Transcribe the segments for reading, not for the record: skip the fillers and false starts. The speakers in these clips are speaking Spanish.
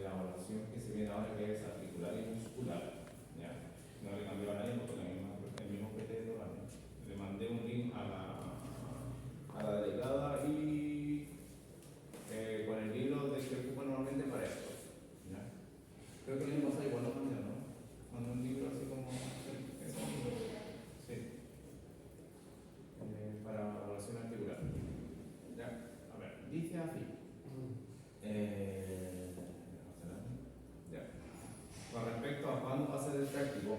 la evaluación que se viene ahora, que es articular y muscular, ¿ya? No le cambió a nadie porque el mismo PT de Orlando. Le mandé un link a la delegada y con el libro de que ocupa normalmente para esto, ¿ya? Creo que el mismo pasa igual, ¿no? Cuando un libro así como eso, sí, para evaluación articular, ¿ya? A ver, dice así. Ya. Con respecto a cuándo va a ser el práctico,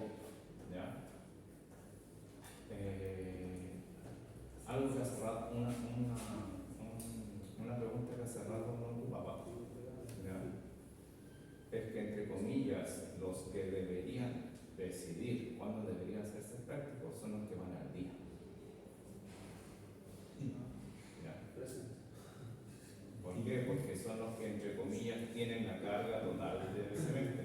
¿ya? Algo que hace rato, una pregunta que hace rato no ocupaba, ¿ya? Es que entre comillas los que deberían decidir cuándo debería hacerse el práctico son los que van al día. ¿Ya? ¿Por qué? Porque son los que entre comillas tienen la carga total del semestre.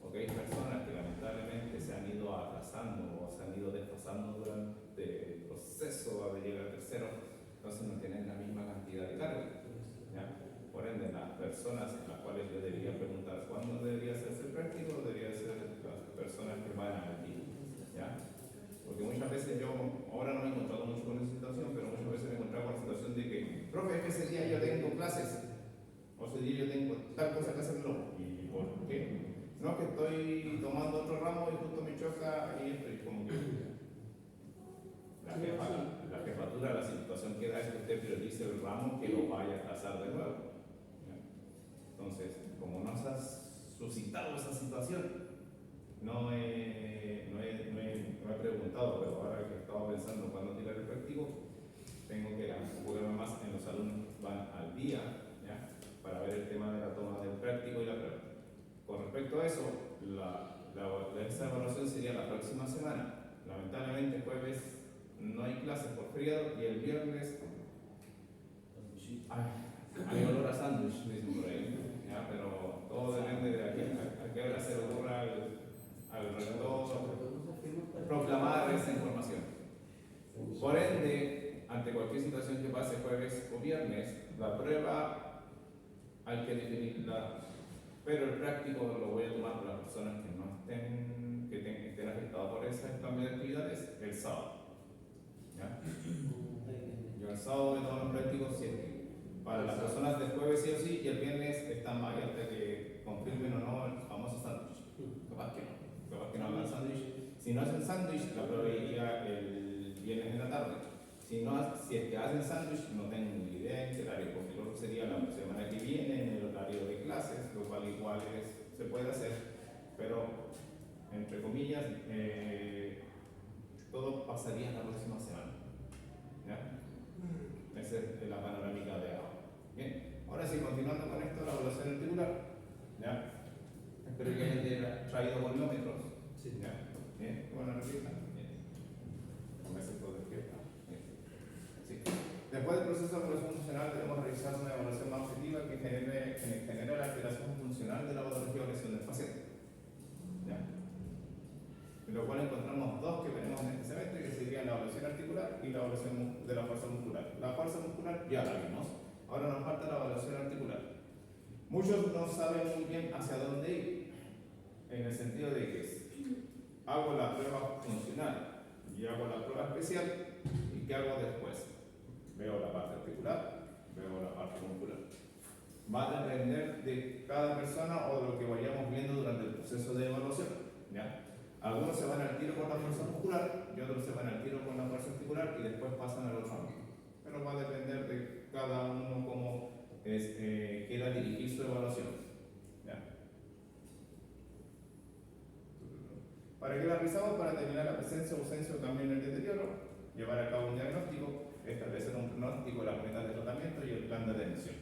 Porque hay personas que lamentablemente se han ido atrasando o se han ido desfasando durante el proceso de llegar al tercero, entonces no tienen la misma cantidad de carga, ¿ya? Por ende, las personas en las cuales yo debería preguntar cuándo debería hacerse el práctico, deberían ser las personas que van al día, ¿ya? Porque muchas veces yo, ahora no me he encontrado mucho con esa situación, pero muchas veces me he encontrado con la situación de que, profe, es que ese día yo tengo clases, o ese día yo tengo tal cosa que hacerlo. ¿Y por qué? No, que estoy tomando otro ramo y justo me choca y estoy como que la jefatura, la situación que da es que usted priorice el ramo que lo vaya a trazar de nuevo. Entonces, como no se ha suscitado esa situación, no he preguntado, pero ahora que estaba pensando cuándo tirar el práctico, tengo que enfocarme más en los alumnos que van al día, ¿ya? Para ver el tema de la toma del práctico y la prueba. Con respecto a eso, esa evaluación sería la próxima semana. Lamentablemente jueves no hay clases por feriado y el viernes hay olor a sándwich, dicen por ahí, ¿ya? Pero todo depende de a qué hora se ocurra al rector proclamar esa información. Por ende, ante cualquier situación que pase jueves o viernes, la prueba hay que definirla, pero el práctico lo voy a tomar por las personas que no estén afectadas por ese cambio de actividades el sábado, ¿ya? Yo el sábado voy a tomar los prácticos para las personas del jueves sí o sí, y el viernes están más hasta que confirmen o no el famoso sándwich. Capaz que no hagan sándwich. Si no hacen sándwich, la prueba iría el viernes en la tarde. Si es que hacen sándwich, no tengo ni idea en qué horario, porque luego sería la semana que viene en el horario de clases, lo cual igual se puede hacer, pero entre comillas, todo pasaría la próxima semana, ¿ya? Esa es la panorámica de ahora. Bien, ahora sí, continuando con esto, la evaluación articular, ¿ya? Espero que hayan traído volumétros. Sí. ¿Ya? Bien, bueno, repita. Sí. Después del proceso de evaluación funcional debemos realizar una evaluación más objetiva que genere la alteración funcional de la patología o lesión del paciente. ¿Ya? En lo cual encontramos dos que tenemos en este semestre, que serían la evaluación articular y la evaluación de la fuerza muscular. La fuerza muscular ya la vimos, ahora nos falta la evaluación articular. Muchos no saben muy bien hacia dónde ir, en el sentido de que hago la prueba funcional y hago la prueba especial, ¿y qué hago después? Veo la parte articular, veo la parte muscular. Va a depender de cada persona o de lo que vayamos viendo durante el proceso de evaluación, ¿ya? Algunos se van al tiro con la fuerza muscular y otros se van al tiro con la fuerza articular y después pasan al otro ámbito. Pero va a depender de cada uno cómo quiera dirigir su evaluación, ¿ya? ¿Para qué la realizamos? Para determinar la presencia o ausencia o cambio en el deterioro, llevar a cabo un diagnóstico, establecer un pronóstico, las metas de tratamiento y el plan de atención,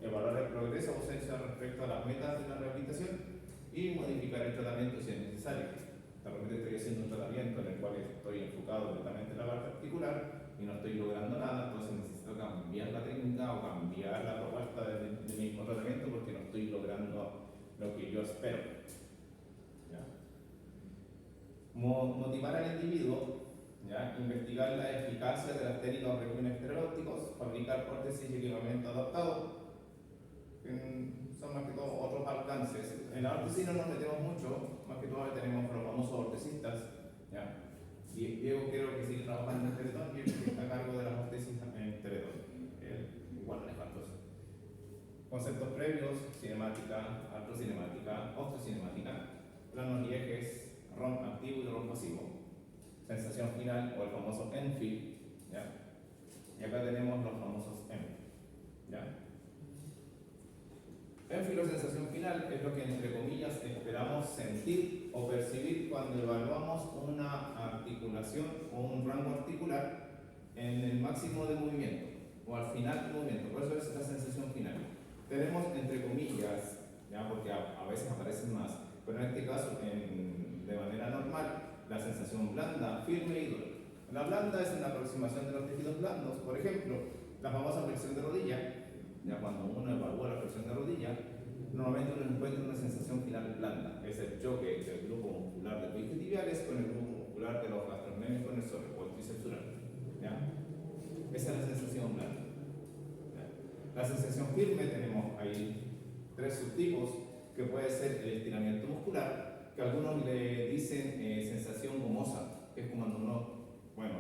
evaluar el progreso o ausencia respecto a las metas de la rehabilitación y modificar el tratamiento si es necesario. De repente estoy haciendo un tratamiento en el cual estoy enfocado directamente en la parte articular y no estoy logrando nada, entonces necesito cambiar la técnica o cambiar la propuesta de mi mismo tratamiento porque no estoy logrando lo que yo espero. ¿Ya? Motivar al individuo, ¿ya? Investigar la eficacia de las técnicas de regímenes estereológicos, fabricar prótesis y equipamiento adaptado, son más que todo otros alcances. En la arte sí no nos metemos mucho, más que todo tenemos los famosos ortesistas, ¿ya? Y Diego creo que sigue trabajando en Teletón y él está a cargo de las ortesis en Teletón. Igual Alejandro. Conceptos previos: cinemática, artrocinemática, osteocinemática, planos y ejes, ROM activo y ROM pasivo, sensación final o el famoso end-feel, ¿ya? Y acá tenemos los famosos end, ¿ya? End-feel o sensación final es lo que entre comillas esperamos sentir o percibir cuando evaluamos una articulación o un rango articular en el máximo de movimiento o al final del movimiento, por eso es la sensación final. Tenemos entre comillas, ¿ya? Porque a veces aparecen más, pero en este caso de manera normal, la sensación blanda, firme y dura. La blanda es una aproximación de los tejidos blandos, por ejemplo, la famosa flexión de rodilla. Ya cuando uno evalúa la flexión de rodilla, normalmente uno encuentra una sensación final blanda, es el choque del grupo muscular de los isquiotibiales con el grupo muscular de los gastrocnemios con el sóleo o el tríceps dural. Esa es la sensación blanda. La sensación firme tenemos ahí tres subtipos, que puede ser el estiramiento muscular, que algunos le dicen sensación gomosa, que es como cuando uno, bueno,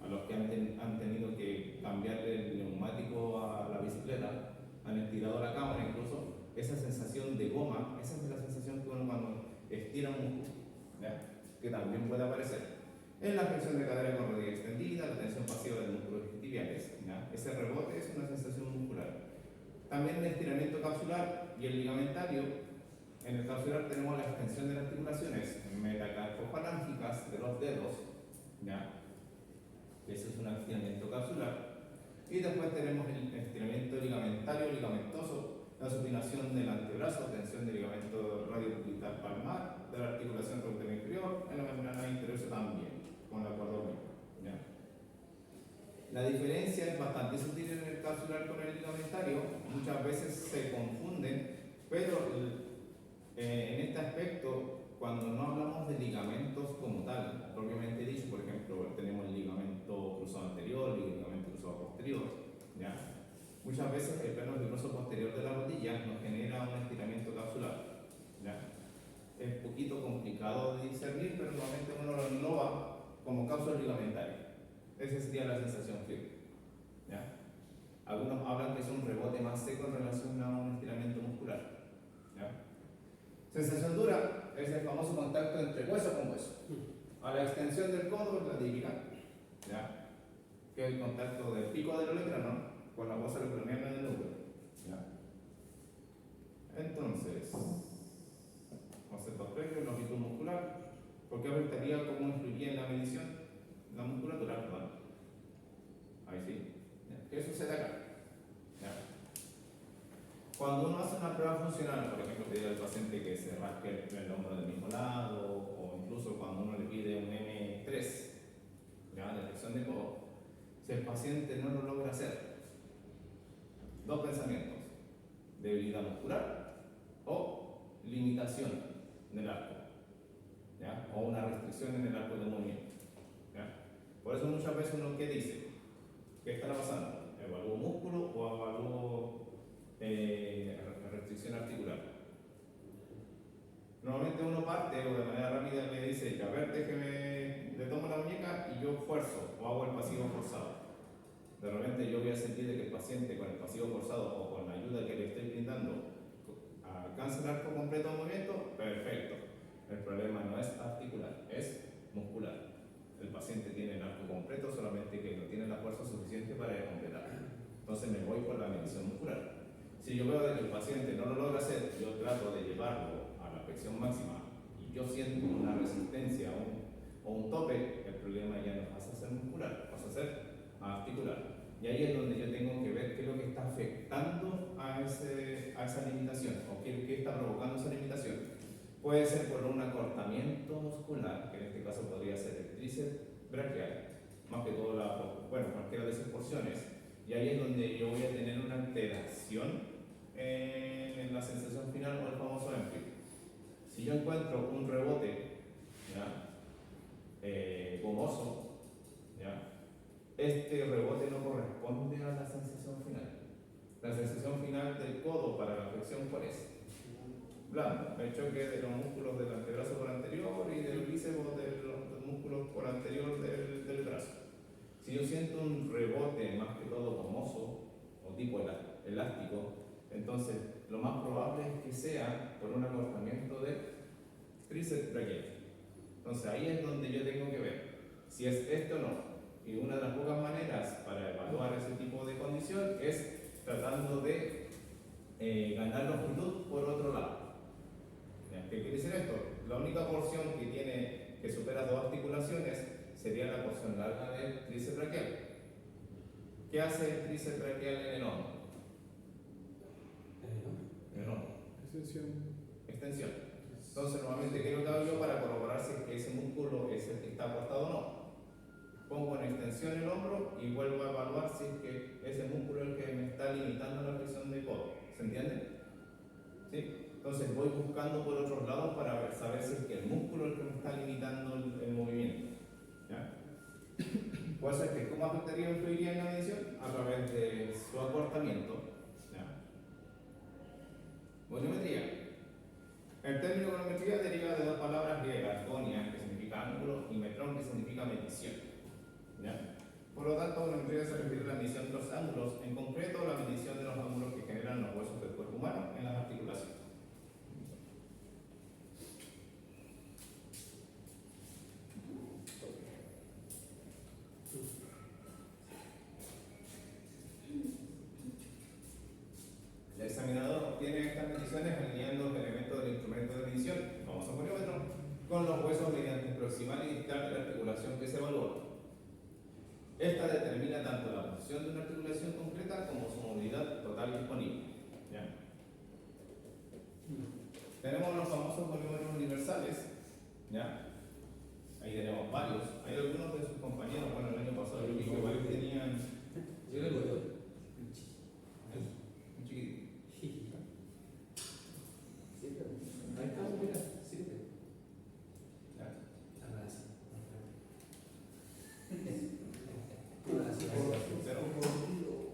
a los que han tenido que cambiarle el neumático a la bicicleta, han estirado la cámara incluso, esa sensación de goma, esa es la sensación que uno cuando estira un músculo, ¿ya? Que también puede aparecer. En la flexión de cadera con rodilla extendida, la tensión pasiva de músculos isquiotibiales, ¿ya? Ese rebote es una sensación muscular. También el estiramiento capsular y el ligamentario. En el capsular tenemos la extensión de las articulaciones metacarpofalángicas de los dedos, ¿ya? Ese es un estiramiento capsular. Y después tenemos el estiramiento ligamentario ligamentoso, la supinación del antebrazo, tensión del ligamento radiocubital palmar, de la articulación reutera inferior, en la membrana interior también, con la cuadrilla, ¿ya? La diferencia es bastante sutil en el capsular con el ligamentario, muchas veces se confunden, pero en este aspecto, cuando no hablamos de ligamentos como tal, propiamente dicho, por ejemplo, tenemos el ligamento cruzado anterior y el ligamento cruzado posterior, ¿ya? Muchas veces el plano fibroso posterior de la rodilla nos genera un estiramiento capsular, ¿ya? Es un poquito complicado de discernir, pero normalmente uno lo engloba como cápsula ligamentaria. Esa sería la sensación firme, ¿ya? Algunos hablan que es un rebote más seco en relación a un estiramiento muscular, ¿ya? Sensación dura es el famoso contacto entre hueso con hueso. A la extensión del codo es la típica, ¿ya? Que es el contacto del pico del olecrano con la fosa olecraniana en el útero, ¿ya? Entonces, conceptos previos, longitud muscular, ¿por qué afectaría cómo influiría en la medición? La musculatura, perdón. Ahí sí. ¿Ya? ¿Qué sucede acá? ¿Ya? Cuando uno hace una prueba funcional, por ejemplo, pedir al paciente que se rasque el hombro del mismo lado, o incluso cuando uno le pide un M3, ¿ya? De flexión de codo, si el paciente no lo logra hacer, dos pensamientos: debilidad muscular o limitación del arco, ¿ya? O una restricción en el arco de movimiento, ¿ya? Por eso muchas veces uno que dice, ¿qué estará pasando? ¿Evalúo músculo o evalúo restricción articular? Normalmente uno parte o de manera rápida le dice, a ver, déjeme, le tomo la muñeca y yo fuerzo o hago el pasivo forzado. De repente yo voy a sentir que el paciente con el pasivo forzado o con la ayuda que le estoy brindando alcanza el arco completo de movimiento, perfecto. El problema no es articular, es muscular. El paciente tiene el arco completo, solamente que no tiene la fuerza suficiente para completarlo. Entonces me voy por la medición muscular. Si yo veo que el paciente no lo logra hacer, yo trato de llevarlo a la flexión máxima y yo siento una resistencia o un tope, el problema ya no pasa a ser muscular, pasa a ser articular. Y ahí es donde yo tengo que ver qué es lo que está afectando a esa limitación o qué está provocando esa limitación. Puede ser por un acortamiento muscular, que en este caso podría ser el tríceps braquial, más que todo cualquiera de esas porciones. Y ahí es donde yo voy a tener una alteración en la sensación final o el famoso end-feel. Si yo encuentro un rebote, ¿ya? gomoso, ¿ya? Este rebote no corresponde a la sensación final. La sensación final del codo para la flexión, ¿cuál es? Blando, el choque de los músculos del antebrazo por anterior y del bíceps de los músculos por anterior del brazo. Si yo siento un rebote más que todo gomoso o tipo elástico, entonces lo más probable es que sea por un acortamiento del tríceps braquial. Entonces ahí es donde yo tengo que ver si es esto o no. Y una de las pocas maneras para evaluar ese tipo de condición es tratando de ganar longitud por otro lado. ¿Qué quiere decir esto? La única porción que supera dos articulaciones sería la porción larga del tríceps braquial. ¿Qué hace el tríceps braquial en el hombro? En el hombro. Extensión. Entonces, normalmente, ¿qué es lo que hago yo para corroborar si ese músculo es el que está acortado o no? Pongo en extensión el hombro y vuelvo a evaluar si es que ese músculo es el que me está limitando la flexión de codo. ¿Se entiende? ¿Sí? Entonces voy buscando por otros lados para saber si es que el músculo es el que me está limitando el movimiento. ¿Ya? Puede ser que cómo afectaría o influiría en la medición a través de su acortamiento. ¿Ya? Volumetría. El término volumetría deriva de dos palabras griegas, gonia, que significa ángulo, y metrón, que significa medición. ¿Ya? Por lo tanto, volumetría se refiere a la medición de los ángulos, en concreto la medición de los ángulos que generan los huesos del cuerpo humano en las articulaciones. El examinador obtiene estas mediciones alineando los elementos del instrumento de medición, el famoso goniómetro, con los huesos mediante el proximal y distal de la articulación que se evalúa. Esta determina tanto la posición de una articulación concreta como su movilidad total disponible. ¿Ya? Tenemos los famosos goniómetros universales. ¿Ya? Ahí tenemos varios. Hay algunos de sus compañeros, bueno, el año pasado yo vi que varios tenían. Yo le voy a Un chiquitito. ahí está, mira, sirve. ¿Ya? Gracias.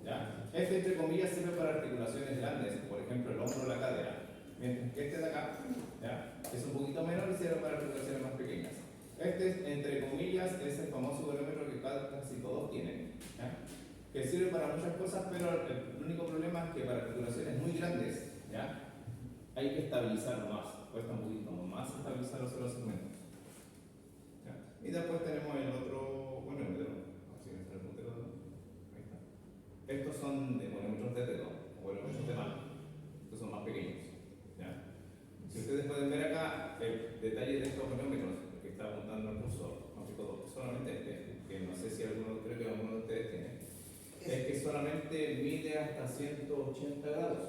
¿Ya? Este, entre comillas, sirve para articulaciones grandes, por ejemplo, el hombro o la cadera. Mientras que este de acá, ¿ya? Es un poquito menor y sirve para articulaciones más pequeñas. Este, entre comillas, es el famoso goniómetro que casi todos tienen, ¿ya? Que sirve para muchas cosas, pero el único problema es que para articulaciones muy grandes, ¿ya? Hay que estabilizarlo más, cuesta un poquito más estabilizar los segmentos. ¿Ya? Y después tenemos el otro goniómetro, así que está el puntero, ahí está. Estos son de goniómetros de dedo, o goniómetros de mano, estos son más pequeños. ¿Ya? Si ustedes pueden ver acá el detalle de estos goniómetros que está apuntando el curso, aunque todo, solamente este, que no sé si alguno, creo que alguno de ustedes tiene, es que solamente mide hasta 180 grados.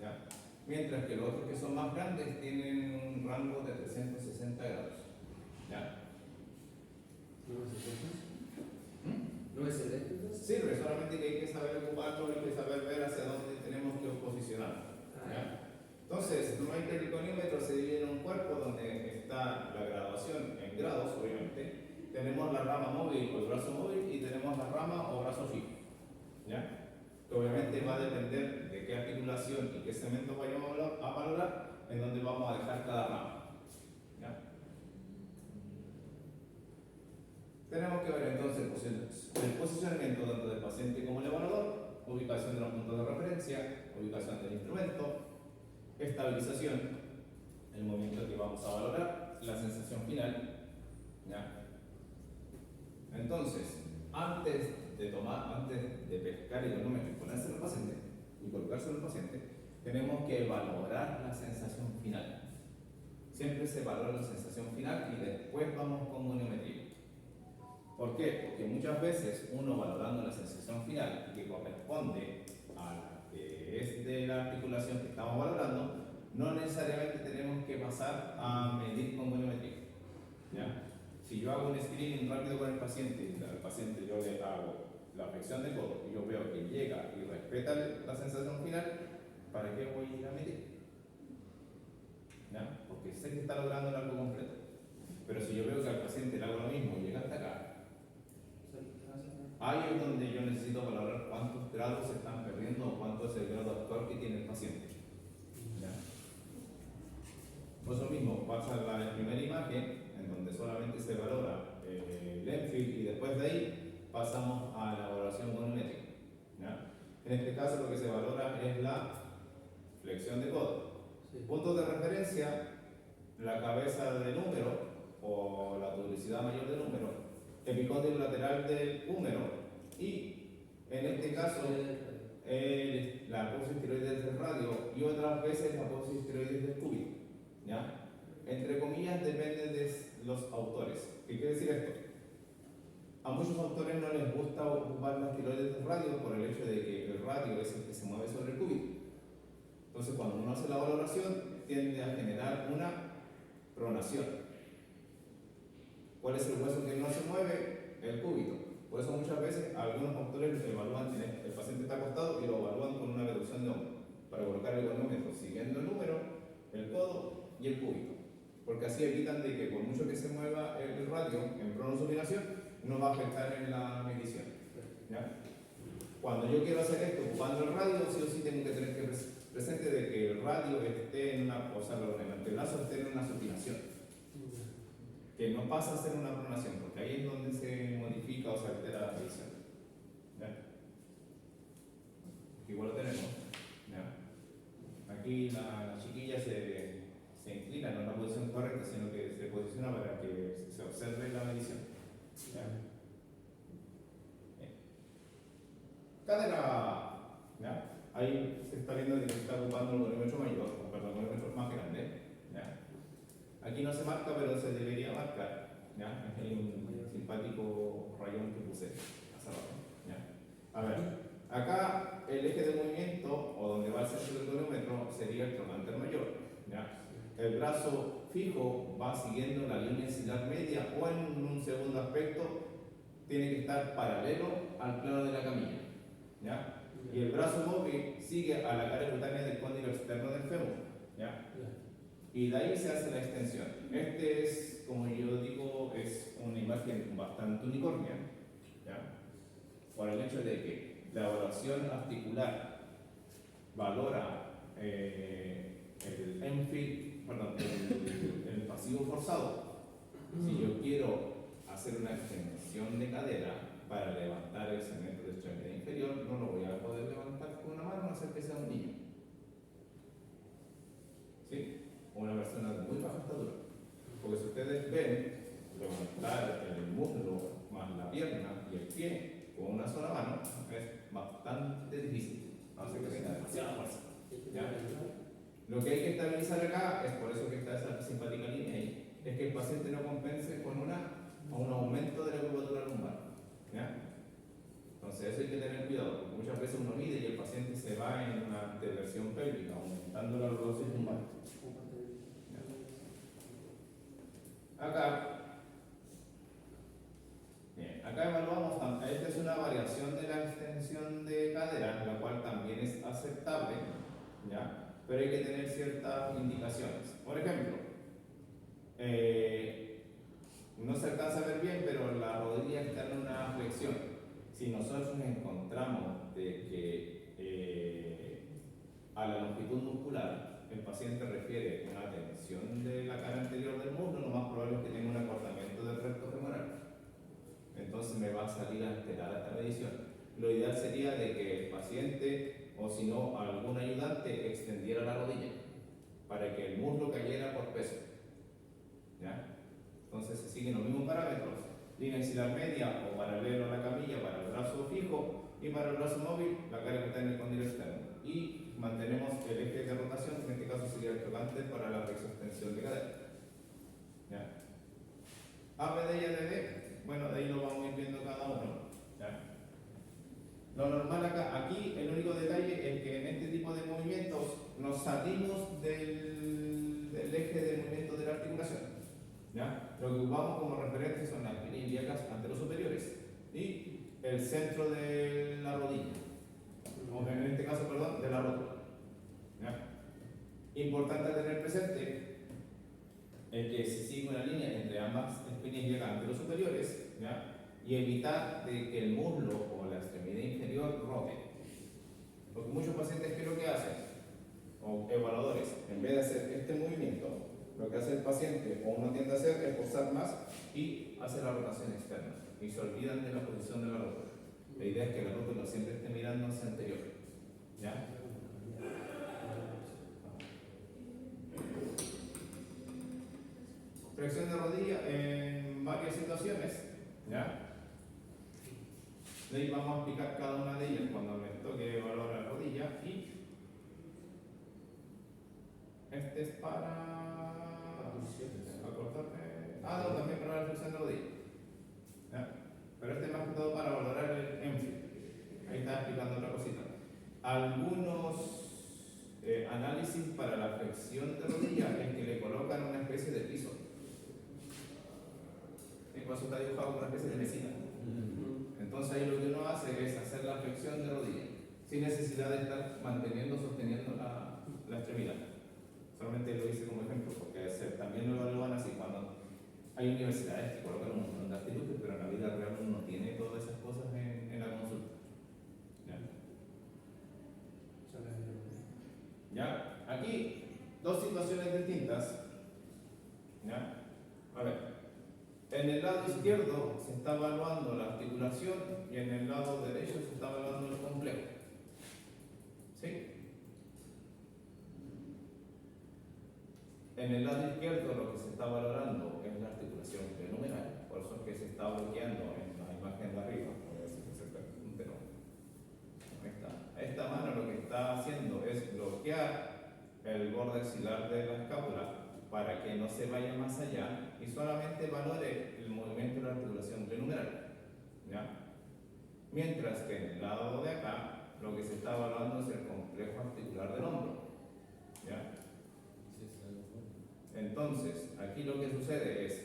¿Ya? Mientras que los otros que son más grandes tienen un rango de 360 grados. ¿Ya? ¿No es eléctrico? Sirve, solamente que hay que saber ocuparlo, hay que saber ver hacia dónde tenemos que posicionar. ¿Ya? Entonces, normalmente el goniómetro se divide en un cuerpo donde está la graduación en grados, obviamente. Tenemos la rama móvil o el brazo móvil y tenemos la rama o brazo fijo. ¿Ya? Que obviamente va a depender de qué articulación y qué segmento vayamos a valorar, en donde vamos a dejar cada rama. ¿Ya? Tenemos que ver entonces el posicionamiento tanto del paciente como el evaluador, ubicación de los puntos de referencia, ubicación del instrumento, estabilización, el movimiento que vamos a valorar, la sensación final. ¿Ya? Entonces, antes de pescar el goniómetro y ponérselo al paciente y colocárselo al paciente, tenemos que valorar la sensación final. Siempre se valora la sensación final y después vamos con goniometría. ¿Por qué? Porque muchas veces uno valorando la sensación final que corresponde a la que es de la articulación que estamos valorando, no necesariamente tenemos que pasar a medir con goniometría. ¿Ya? Si yo hago un screening rápido con el paciente y al paciente yo le hago la flexión de codo y yo veo que llega y respeta la sensación final, ¿para qué voy a ir a medir? ¿Ya? Porque sé que está logrando el algo completo. Pero si yo veo que al paciente le hago lo mismo y llega hasta acá, ahí es donde yo necesito valorar cuántos grados se están perdiendo o cuánto es el grado actual que tiene el paciente. ¿Ya? Por eso mismo pasa la primera imagen, en donde solamente se valora el Enfield y después de ahí pasamos a la valoración volumétrica. ¿Ya? En este caso lo que se valora es la flexión de codo. Puntos de referencia, la cabeza de número o la tubricidad mayor del húmero, epicóndilo lateral del húmero y en este caso la apófisis tiroides del radio y otras veces la apófisis tiroides del cúbito. ¿Ya? Entre comillas depende de los autores. ¿Qué quiere decir esto? A muchos autores no les gusta ocupar las tiroides del radio por el hecho de que el radio es el que se mueve sobre el cúbito. Entonces cuando uno hace la valoración tiende a generar una pronación. ¿Cuál es el hueso que no se mueve? El cúbito. Por eso muchas veces algunos autores evalúan, el paciente está acostado y lo evalúan con una reducción de hombro para colocar el gonómetro siguiendo el número, el codo y el cúbito. Porque así evitan de que por mucho que se mueva el radio en pronosupinación no va a afectar en la medición. ¿Ya? Cuando yo quiero hacer esto ocupando el radio, sí o sí tengo que tener que presente de que el radio esté en una, o sea, el antebrazo esté en una supinación, que no pasa a ser una pronación, porque ahí es donde se modifica o se altera la medición. ¿Ya? Igual lo tenemos. ¿Ya? Aquí la chiquilla se inclina, no en la posición correcta, sino que se posiciona para que se observe la medición. ¿Ya? Cadera. ¿Ya? Ahí se está viendo que se está ocupando el volumétro mayor, perdón, el volumétro más grande. ¿Ya? Aquí no se marca, pero se debería marcar. ¿Ya? Es un simpático rayón que puse hacia abajo. ¿Ya? A ver, acá el eje de movimiento, o donde va el centro del volumétro, sería el trocánter mayor. ¿Ya? El brazo fijo va siguiendo la línea axilar media, o en un segundo aspecto, tiene que estar paralelo al plano de la camilla. ¿Ya? Y el brazo móvil sigue a la cara cutánea del cóndilo externo del fémur. ¿Ya? Y de ahí se hace la extensión. Este es, como yo digo, es una imagen bastante unicornia. ¿Ya? Por el hecho de que la evaluación articular valora el Enfield, perdón, el pasivo forzado. Si yo quiero hacer una extensión de cadera para levantar el segmento de extremidad inferior, no lo voy a poder levantar con una mano, a no ser que sea un niño. ¿Sí? O una persona de muy baja estatura. Porque si ustedes ven, levantar el muslo más la pierna y el pie con una sola mano es bastante difícil. A no ser que tenga demasiada fuerza. ¿Ya? Lo que hay que estabilizar acá, es por eso que está esa simpática línea ahí, es que el paciente no compense con un aumento de la curvatura lumbar. ¿Ya? Entonces eso hay que tener cuidado, porque muchas veces uno mide y el paciente se va en una deversión pélvica, aumentando la lordosis lumbar. Acá, bien, acá evaluamos, esta es una variación de la extensión de cadera, la cual también es aceptable, ¿ya? Pero hay que tener ciertas indicaciones. Por ejemplo, no se alcanza a ver bien, pero la rodilla está en una flexión. Si nosotros encontramos de que a la longitud muscular el paciente refiere una tensión de la cara anterior del muslo, lo más probable es que tenga un acortamiento del recto femoral. Entonces me va a salir alterada esta medición. Lo ideal sería de que el paciente, o si no, algún ayudante, extendiera la rodilla para que el muslo cayera por peso. ¿Ya? Entonces se siguen los mismos parámetros: línea axilar media o paralelo a la camilla para el brazo fijo, y para el brazo móvil la cara que está en el cóndilo externo. Y mantenemos el eje de rotación, en este caso sería el trocánter para la extensión de cadera. ¿Ya? ABD y ADD, bueno, de ahí lo vamos a ir viendo cada uno. ¿Ya? Lo normal acá, aquí el único detalle es que en este tipo de movimientos nos salimos del eje de movimiento de la articulación. ¿Ya? Lo que ocupamos como referencia son las líneas ilíacas anterosuperiores y el centro de la rodilla, o en este caso, perdón, de la rótula. ¿Ya? Importante tener presente, el que se sigue una línea entre ambas espines y superiores, ¿ya? Y evitar de que el muslo o la extremidad inferior rote. Porque muchos pacientes, ¿qué es lo que hacen? O evaluadores, en vez de hacer este movimiento, lo que hace el paciente o uno tiende a hacer es forzar más y hace la rotación externa y se olvidan de la posición de la rótula. La idea es que la rótula siempre esté mirando hacia anterior. ¿Ya? Flexión de rodilla en varias situaciones. ¿Ya? De ahí vamos a explicar cada una de ellas cuando me toque evaluar la rodilla. Y este es para acortarme. No, también para la flexión de rodilla. ¿Ya? Pero este es más que todo para valorar el énfasis. Ahí está explicando otra cosita. Algunos análisis para la flexión de rodilla es que le colocan una especie de piso. En caso está dibujado como una especie de mesita. Entonces ahí lo que uno hace es hacer la flexión de rodilla sin necesidad de estar sosteniendo la extremidad. Solamente lo hice como ejemplo porque también lo evalúan así cuando hay universidades que colocan un montón de actitudes, pero en la vida real uno no tiene todas esas cosas en la consulta. ¿Ya? Aquí, dos situaciones distintas. ¿Ya? A ver, en el lado izquierdo se está evaluando la articulación y en el lado derecho se está evaluando el complejo. ¿Sí? En el lado izquierdo lo que se está valorando es la articulación prenumeral, por eso es que se está bloqueando en la imagen de arriba. Pero esta mano lo que está haciendo es bloquear el borde axilar de la escápula para que no se vaya más allá y solamente valore el movimiento de la articulación prenumeral. ¿Ya? Mientras que en el lado de acá lo que se está evaluando es el complejo articular del hombro. ¿Ya? Entonces, aquí lo que sucede es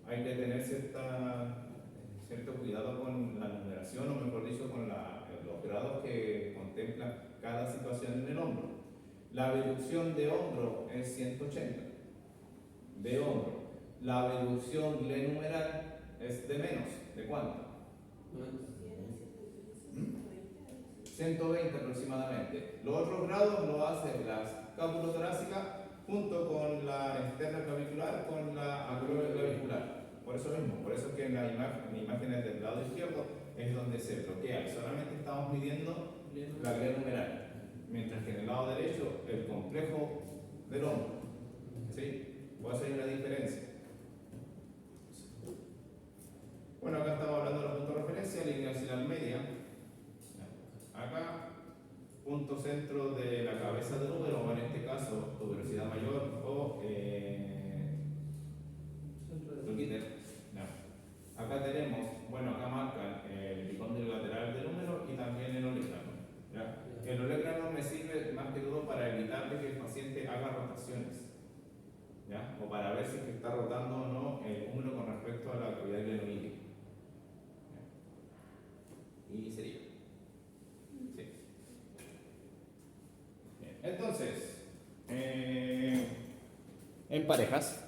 hay que tener cierto cuidado con la numeración, o mejor dicho, con los grados que contempla cada situación en el hombro. La abducción de hombro es 180 de hombro. La abducción glenumeral es de menos. ¿De cuánto? 120 aproximadamente. Los otros grados lo hace la escápula torácica junto con la externa clavicular con la acromioclavicular. Por eso mismo, por eso es que en las imágenes del lado izquierdo es donde se bloquea. Solamente estamos midiendo la glenumeral, mientras que en el lado derecho el complejo del hombro. ¿Sí? Por eso hay una diferencia. Bueno, acá estamos hablando de los puntos de referencia, línea axilar media. Acá, punto centro de la cabeza del húmero, o en este caso, tuberosidad mayor o truquiter. Acá tenemos, bueno, acá marcan el epicóndilo lateral del húmero y también el olecrano. El olecrano me sirve más que todo para evitar que el paciente haga rotaciones. ¿Ya? O para ver si es que está rotando o no el húmero con respecto a la cavidad glenomítica. Y sería. Sí. Bien. Entonces, en parejas.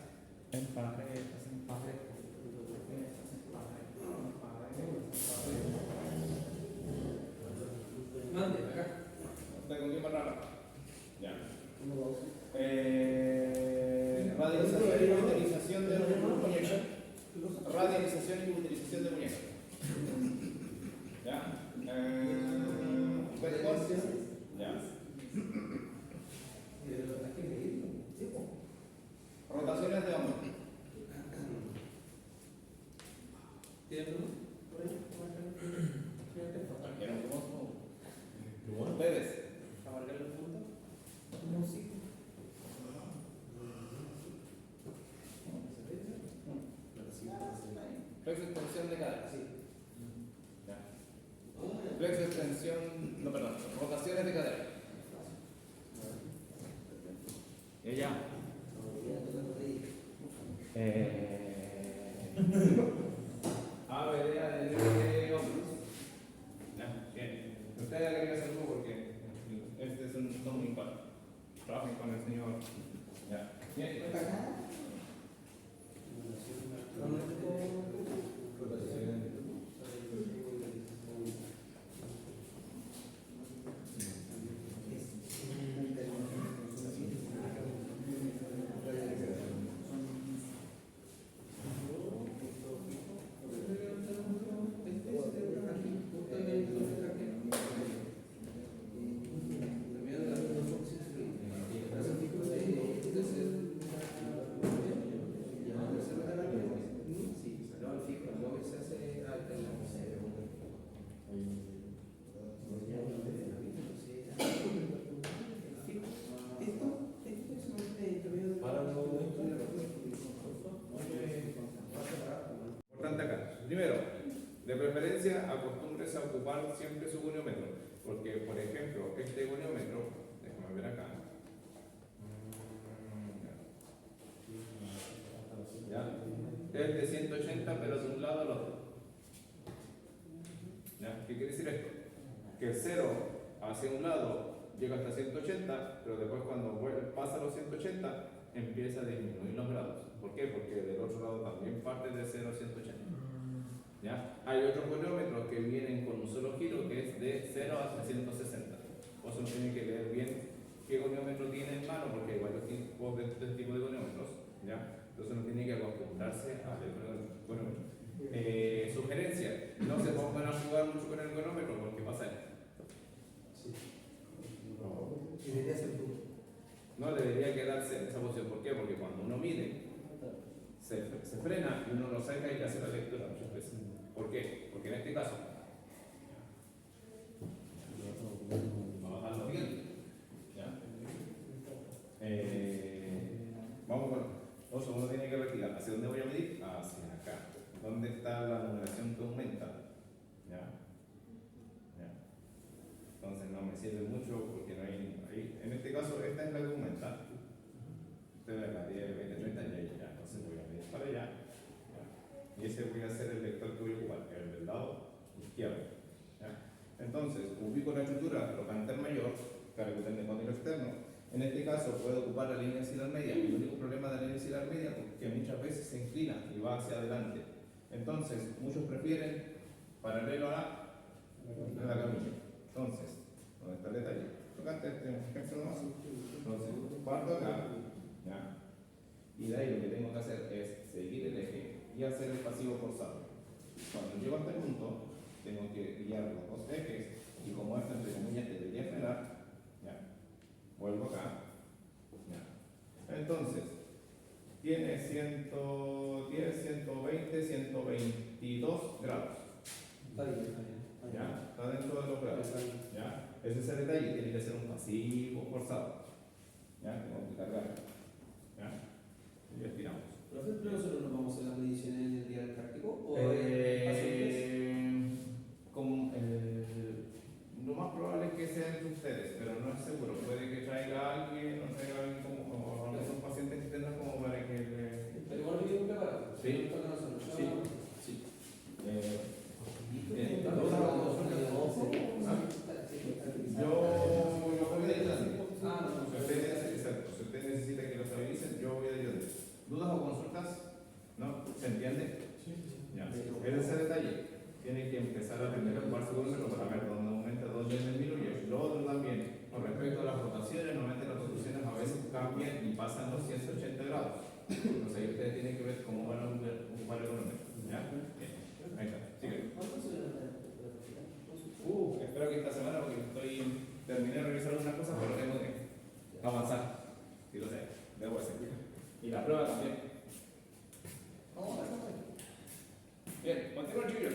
Mande, acá. ¿Está con quién más raro? Ya. Radialización de muñeca. Radialización y utilización de muñeca. ¿Ya? Ya. Rotaciones de hombro. ¿Tienen uno? Ustedes. ¿A marcar los puntos? No, sí. Flexo extensión de cadera. Sí. Ya. Flexo extensión, no, perdón, rotaciones de cadera. Y ya. A, B, D, A, D, D, hombros. Ya, bien. Ustedes agregan hacer algo porque este es un impar. Trabajen con el señor. Ya. Bien. Primero, de preferencia, acostúmbrese a ocupar siempre su goniómetro, porque, por ejemplo, este goniómetro, déjame ver acá, ¿ya? Es de 180, pero de un lado al otro. ¿Ya? ¿Qué quiere decir esto? Que el 0 hacia un lado llega hasta 180, pero después cuando pasa los 180 empieza a disminuir los grados. ¿Por qué? Porque del otro lado también parte de 0 a 180. ¿Ya? Hay otros goniómetros que vienen con un solo giro que es de 0 a 360. Por eso tienen que leer bien qué goniómetro tiene en mano, porque hay varios tipos de este tipo de goniómetros. ¿Ya? Entonces uno tiene que acostumbrarse a leer goniómetro. Sugerencia, no se pongan a jugar mucho con el goniómetro porque pasa esto. Y debería ser tú. No debería quedarse en esa posición. ¿Por qué? Porque cuando uno mide, se frena y uno lo saca y hace la lectura muchas veces. ¿Por qué? Porque en este caso, vamos a bajarlo bien. ¿Ya? Vamos con. Entonces uno tiene que retirar. ¿Hacia dónde voy a medir? Hacia acá. ¿Dónde está la numeración que aumenta? ¿Ya? ¿Ya? Entonces no me sirve mucho porque no hay. En este caso, esta es la que aumenta. Usted ve la 10, 20, 30 y ahí ya. Entonces voy a medir para allá. ¿Ya? Y ese voy a ser el vector que voy a ocupar, que es el del lado izquierdo. ¿Ya? Entonces, ubico la estructura trocante mayor, cargo de continuo externo. En este caso, puedo ocupar la línea axilar media. El único problema de la línea axilar media es que muchas veces se inclina y va hacia adelante. Entonces, muchos prefieren paralelo a la camilla. Entonces, ¿dónde está el detalle? Trocante, este ejemplo más. Entonces, parto acá. ¿Ya? Y de ahí lo que tengo que hacer es seguir el eje y hacer el pasivo forzado. Cuando llego a este punto, tengo que guiar los dos ejes y como esto entre comillas debería frenar, ¿ya? Vuelvo acá. ¿Ya? Entonces, tiene 110, 120, 122 grados. Está bien, está bien. ¿Ya? Está dentro de los grados. ¿Ya? Ese es el detalle, tiene que ser un pasivo forzado. ¿Ya? Tengo que cargar. ¿Ya? Y estiramos. Profe, ¿pero nosotros nos vamos a hacer las mediciones en el día del práctico? ¿O lo más probable es que sea entre ustedes, pero no es seguro. Puede que traiga a alguien, no traiga a alguien como algunos pacientes que tendrán como para que le. Pero igual viene preparado. Sí. Toca a nosotros. Sí. Sí. Yo voy a ayudar. Si usted necesita que los habiliten, yo voy a ayudar. ¿Dudas o consultas? ¿No? ¿Se entiende? Ya. Ese es el detalle. Tiene que empezar a aprender a jugar su goniómetro para ver dónde aumenta, dónde disminuye. Lo otro también, con respecto a las rotaciones, normalmente las rotaciones a veces cambian y pasan los 180 grados. Entonces ahí ustedes tienen que ver cómo van a ocupar el goniómetro. ¿Ya? Bien. Ahí está. Sigue. Espero que esta semana, porque terminé de revisar algunas cosas, pero tengo que avanzar. Sí lo sé, debo hacer. Y la prueba también. Bien, continúa, Junior.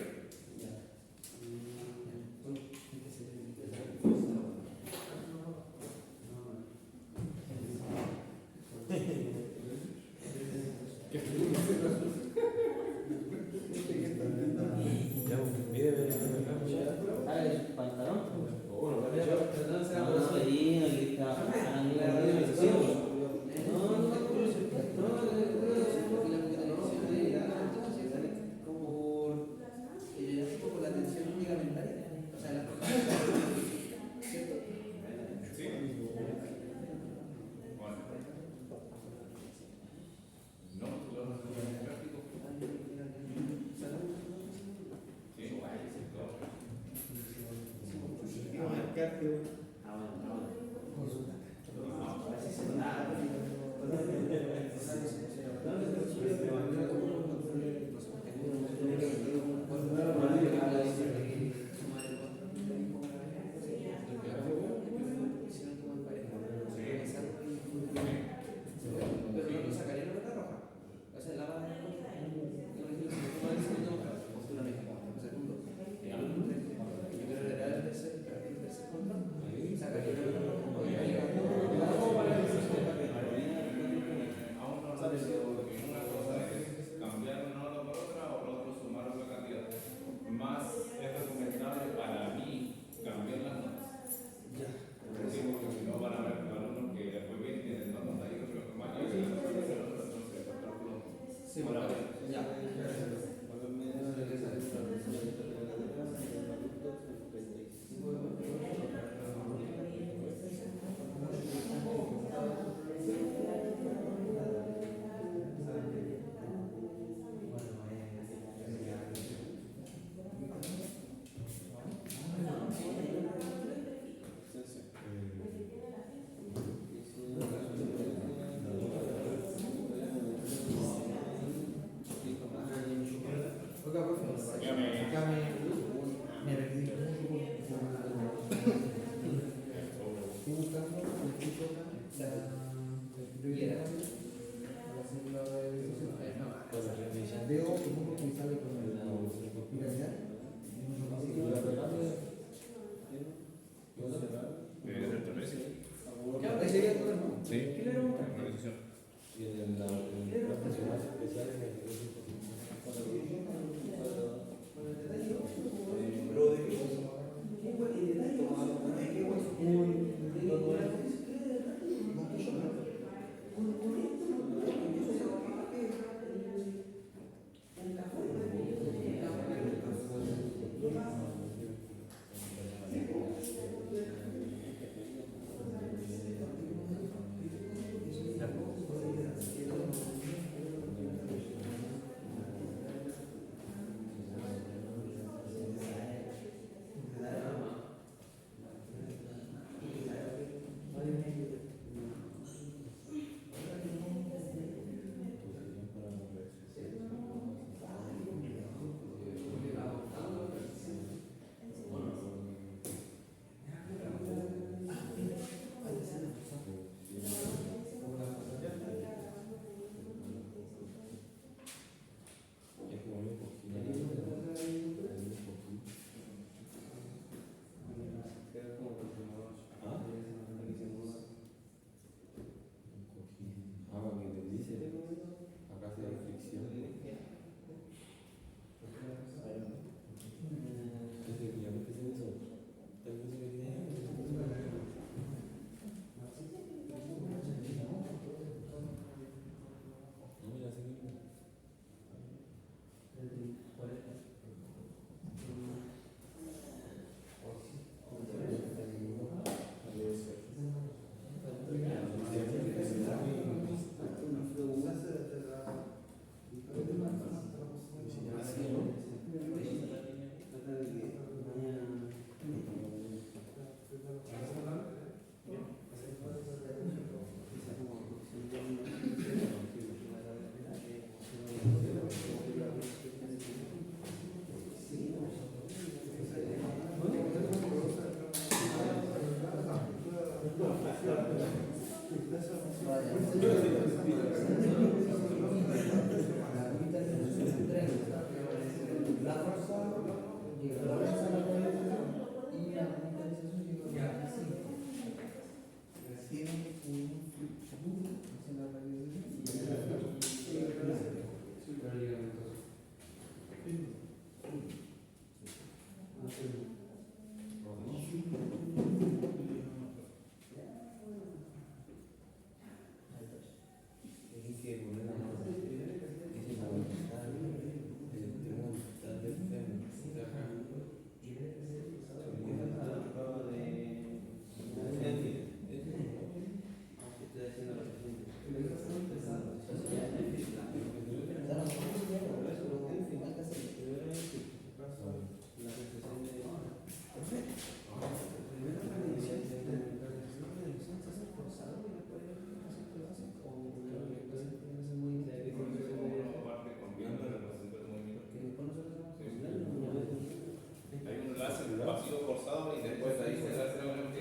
hace el vacío forzado y después de ahí se le hace la unión.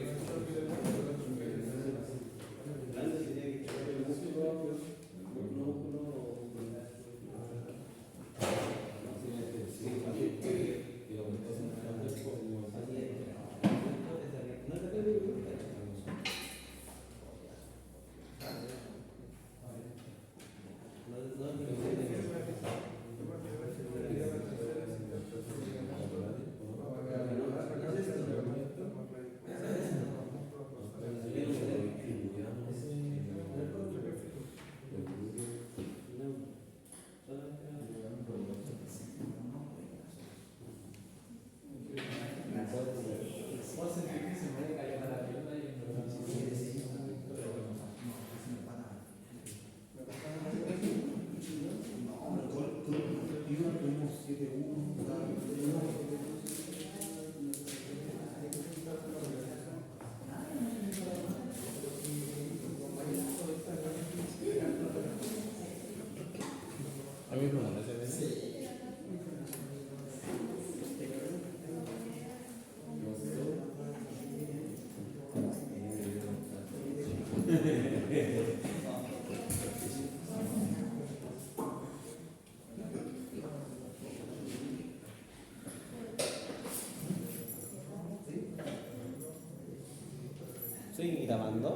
¿Estoy grabando?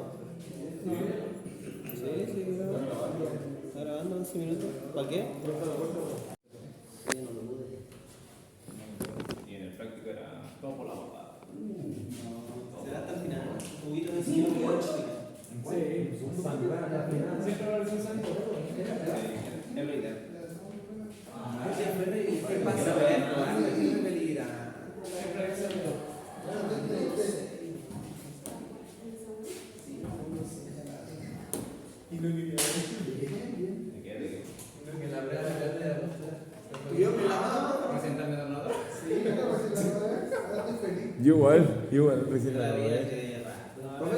Sí, grabando. ¿Está grabando 11 minutos? ¿Para qué? Y en el práctico era todo por la boca. Será hasta el final. Un poquito de señor que quedó chica. Sí, siempre va a ser santo. Es lo ideal. ¿Qué pasa? ¿Qué peligra? ¿De qué? ¿De qué? Yo igual, recién la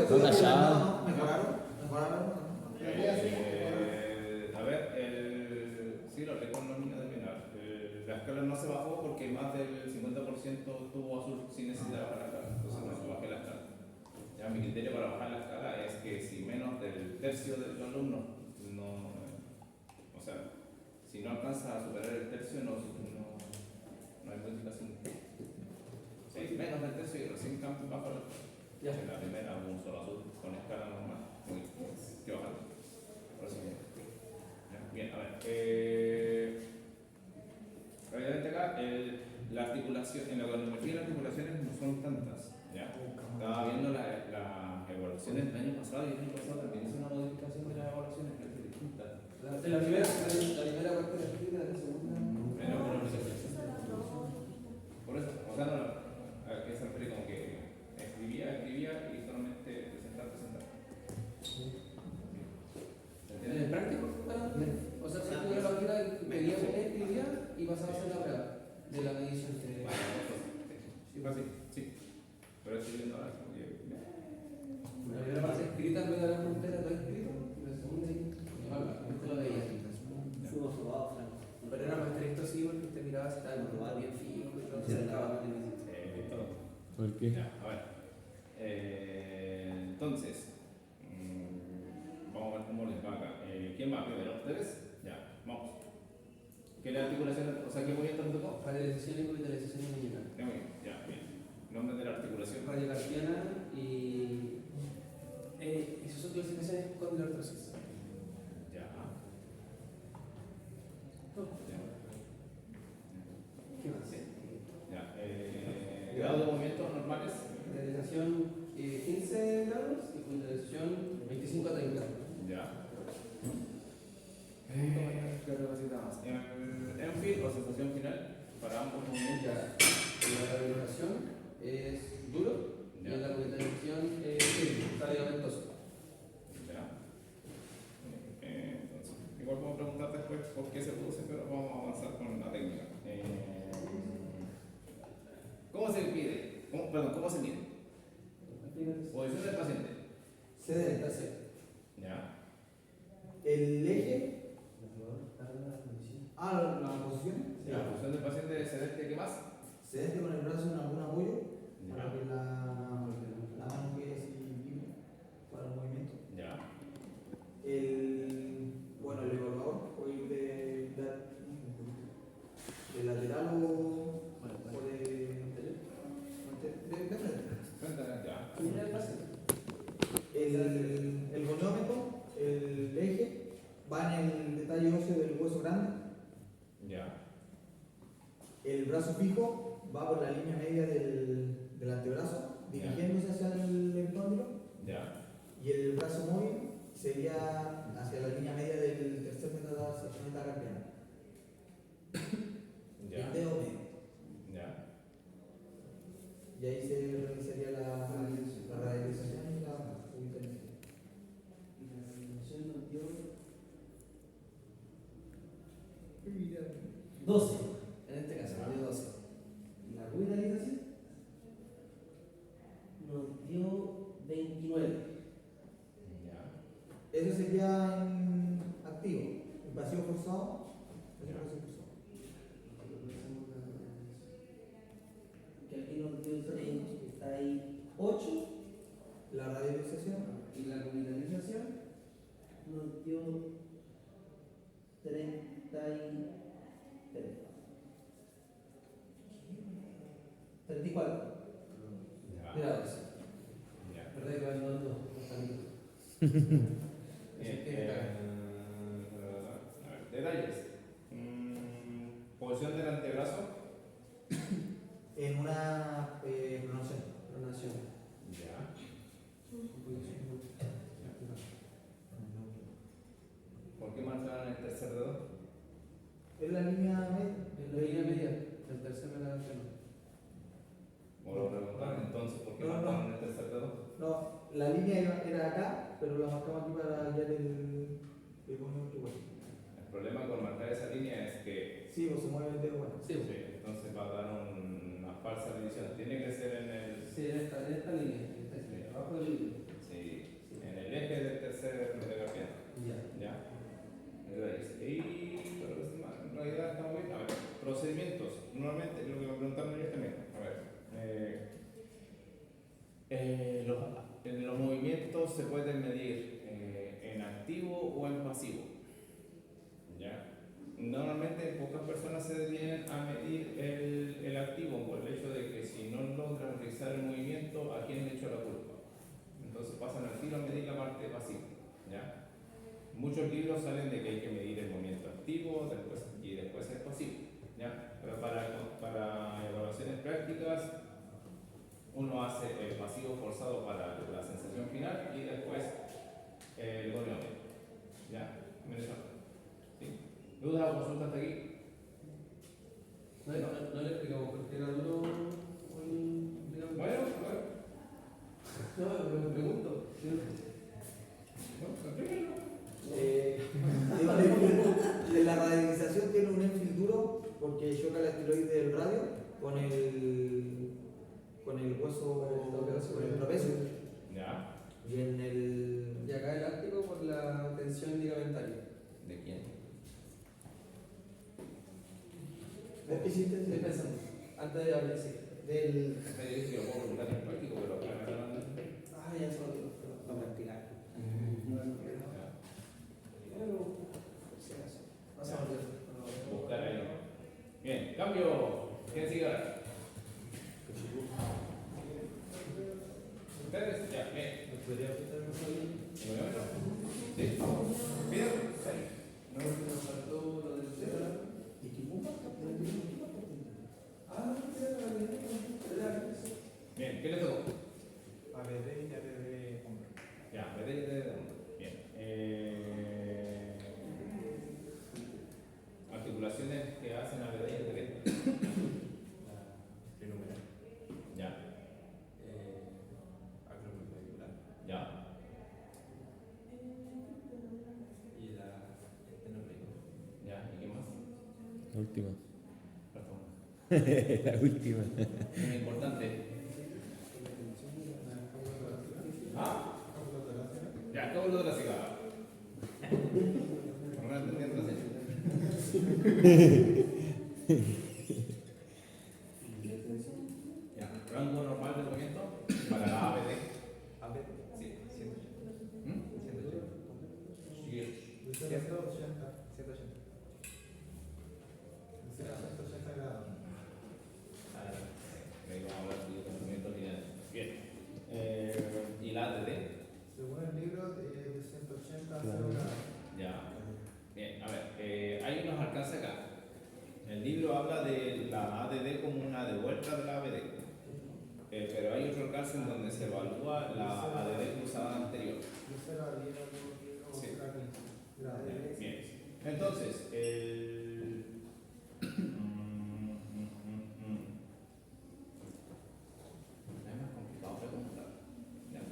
Son callados. A ver, sí, lo hablé con los niños de Pinar. La escala no se bajó porque más del 50% tuvo azul sin necesidad de bajar la escala. Entonces no se bajé la escala. Ya, mi criterio para bajar la escala es que si menos del tercio de los alumnos no. O sea, si no alcanza a superar el tercio, no hay modificación. Sí, menos del tercio y recién cambio bajo la escala. En la primera hubo un solo azul con escala normal. ¿Qué bajando? Ahora sí. Bien, a ver. Obviamente acá la articulación, en lo que me refiero a las articulaciones no son tantas. ¿Ya? Estaba viendo las evaluaciones del año pasado y el año pasado también hice una modificación de las evaluaciones que es distinta. La primera parte de la escrita, la segunda. Pero no sé. Por eso, o sea, no, a qué se refiere como que escribía y solamente presentar. ¿En el práctico? O sea, si tú la partida pedías que escribía y pasabas a hacer la prueba de la medición. Sí, fue así, sí. Pero estoy viendo ahora como que. La primera parte escrita en vez de la frontera todo escrito, y la segunda sí. Esto lo veía. Pero era más estricto así porque te mirabas y tal, bien fijo y todo, se acercaba. ¿Por qué? Ya, a ver. Entonces, vamos a ver cómo les va acá. ¿Quién va primero? ¿Ustedes? Ya, vamos. ¿Qué le articulación? O sea, ¿qué movimiento me tocó? Radialización y vitalización nominal. Ya, bien. Nombre de la articulación. Radiocarpiana y. Esas son clasificaciones con artrosis. Ya. ¿Qué más? Ya. Grado de movimientos normales. Radialización 15 grados y vitalización 25 a 30. Ya. En fin, o sensación final para ambos movimientos. La radialización es duro y la vitalización es radioventoso. Ya. Entonces, igual podemos preguntar después por qué se produce, pero vamos a avanzar con la técnica. ¿Cómo se mide? ¿Cómo se mide? Posición del paciente. Sedente. Ya. El eje. La posición. La posición del paciente es sedente, ¿qué más? Sedente con el brazo en alguna apoyo brazo fijo va por la línea media del antebrazo, dirigiéndose hacia el epicóndilo, Ya. y el brazo móvil sería hacia la línea media del tercer metacarpiano. Ya. El dedo medio. Ya. Y ahí se realizaría la radialización y la ubicalización. Y la realización nos dio 12. En este caso nos dio 12. Y la revitalización nos dio 29. Ya. Eso sería en activo, en pasivo forzado. Eso es pasivo forzado. Que aquí nos dio 3, está ahí 8. La radialización. Y la revitalización nos dio 33. 34 Ya. grados. Ya. ¿Verdad que van dando los caminos? A ver, detalles. Posición del antebrazo. En una pronación. Pronación. Ya. ¿Por qué marcaron el tercer dedo? Es la línea media. En la línea media, el tercer metacarpiano. O lo preguntaron entonces, ¿por qué No, no. marcaron el tercer dedo? No, la línea era acá, pero la marcamos aquí para guiar el movimiento igual. El problema con marcar esa línea es que Sí, pues se mueve el dedo bueno. Sí, entonces va a dar una falsa medición. Tiene que ser en el, sí, en esta línea, abajo del línea. sí, en el eje del tercer metacarpiano. Ya. ¿Ya? Y pero en realidad está muy bien. A ver, procedimientos. Normalmente, lo que me preguntaron ellos también. A ver, los movimientos se pueden medir en activo o en pasivo. ¿Ya? Normalmente pocas personas se detienen a medir el activo por el hecho de que si no logran realizar el movimiento, ¿a quién le echo la culpa? Entonces pasan al tiro a medir la parte pasiva. ¿Ya? Muchos libros salen de que hay que medir el movimiento activo y después el pasivo. ¿Ya? Pero para evaluaciones prácticas, uno hace el pasivo forzado para la sensación final y después el goniometro. ¿Ya? ¿Sí? ¿Dudas o consultas hasta aquí? No le explicamos por qué era duro digamos. Bueno, a ver. No, pero me pregunto. La radialización tiene un enfil duro porque choca el estiloide del radio con el hueso, con el trapecio. ¿Ya? Y en el. Y acá elástico por la tensión ligamentaria. ¿De quién? ¿Vos qué hiciste? Estoy pensando, antes de hablar, sí. Del. Me dice que lo puedo preguntar en práctico, pero acá me hablan de. Ah, ya se lo digo, para practicar. Pero, por si acaso. Vas a volver. Buscar ahí. Bien, cambio. ¿Quién sigue ahora? ¿Ustedes? Ya, bien. ¿Goniometro? ¿Sí? ¿Piden? No, nos faltó lo del celular. Ah, Bien, ¿qué le tocó? ABD y ABD hombre. Ya, bien. Articulaciones que hacen ABD y ABD. Fenomenal. Ya, Acromioclavicular. ya. Y la estenopleural. Ya, ¿y qué más? La última. Perdón. La última. Muy importante. ¿Ah? Ya, ¿cómo lo de la cigarra? No me entendí otra Ya, rango normal de movimiento para la ABD. ABD. Sí. 180. Sí. 180. 180 grados. Ahí vamos a hablar de movimientos lineales. Bien. ¿Y la ADD? Según el libro, de 180 a 0 grados. Ya. Bien, a ver, hay unos alcances acá. Pero hay otro caso en donde se evalúa la ADD cruzada anterior. Sí. Bien. Entonces, es más complicado preguntar.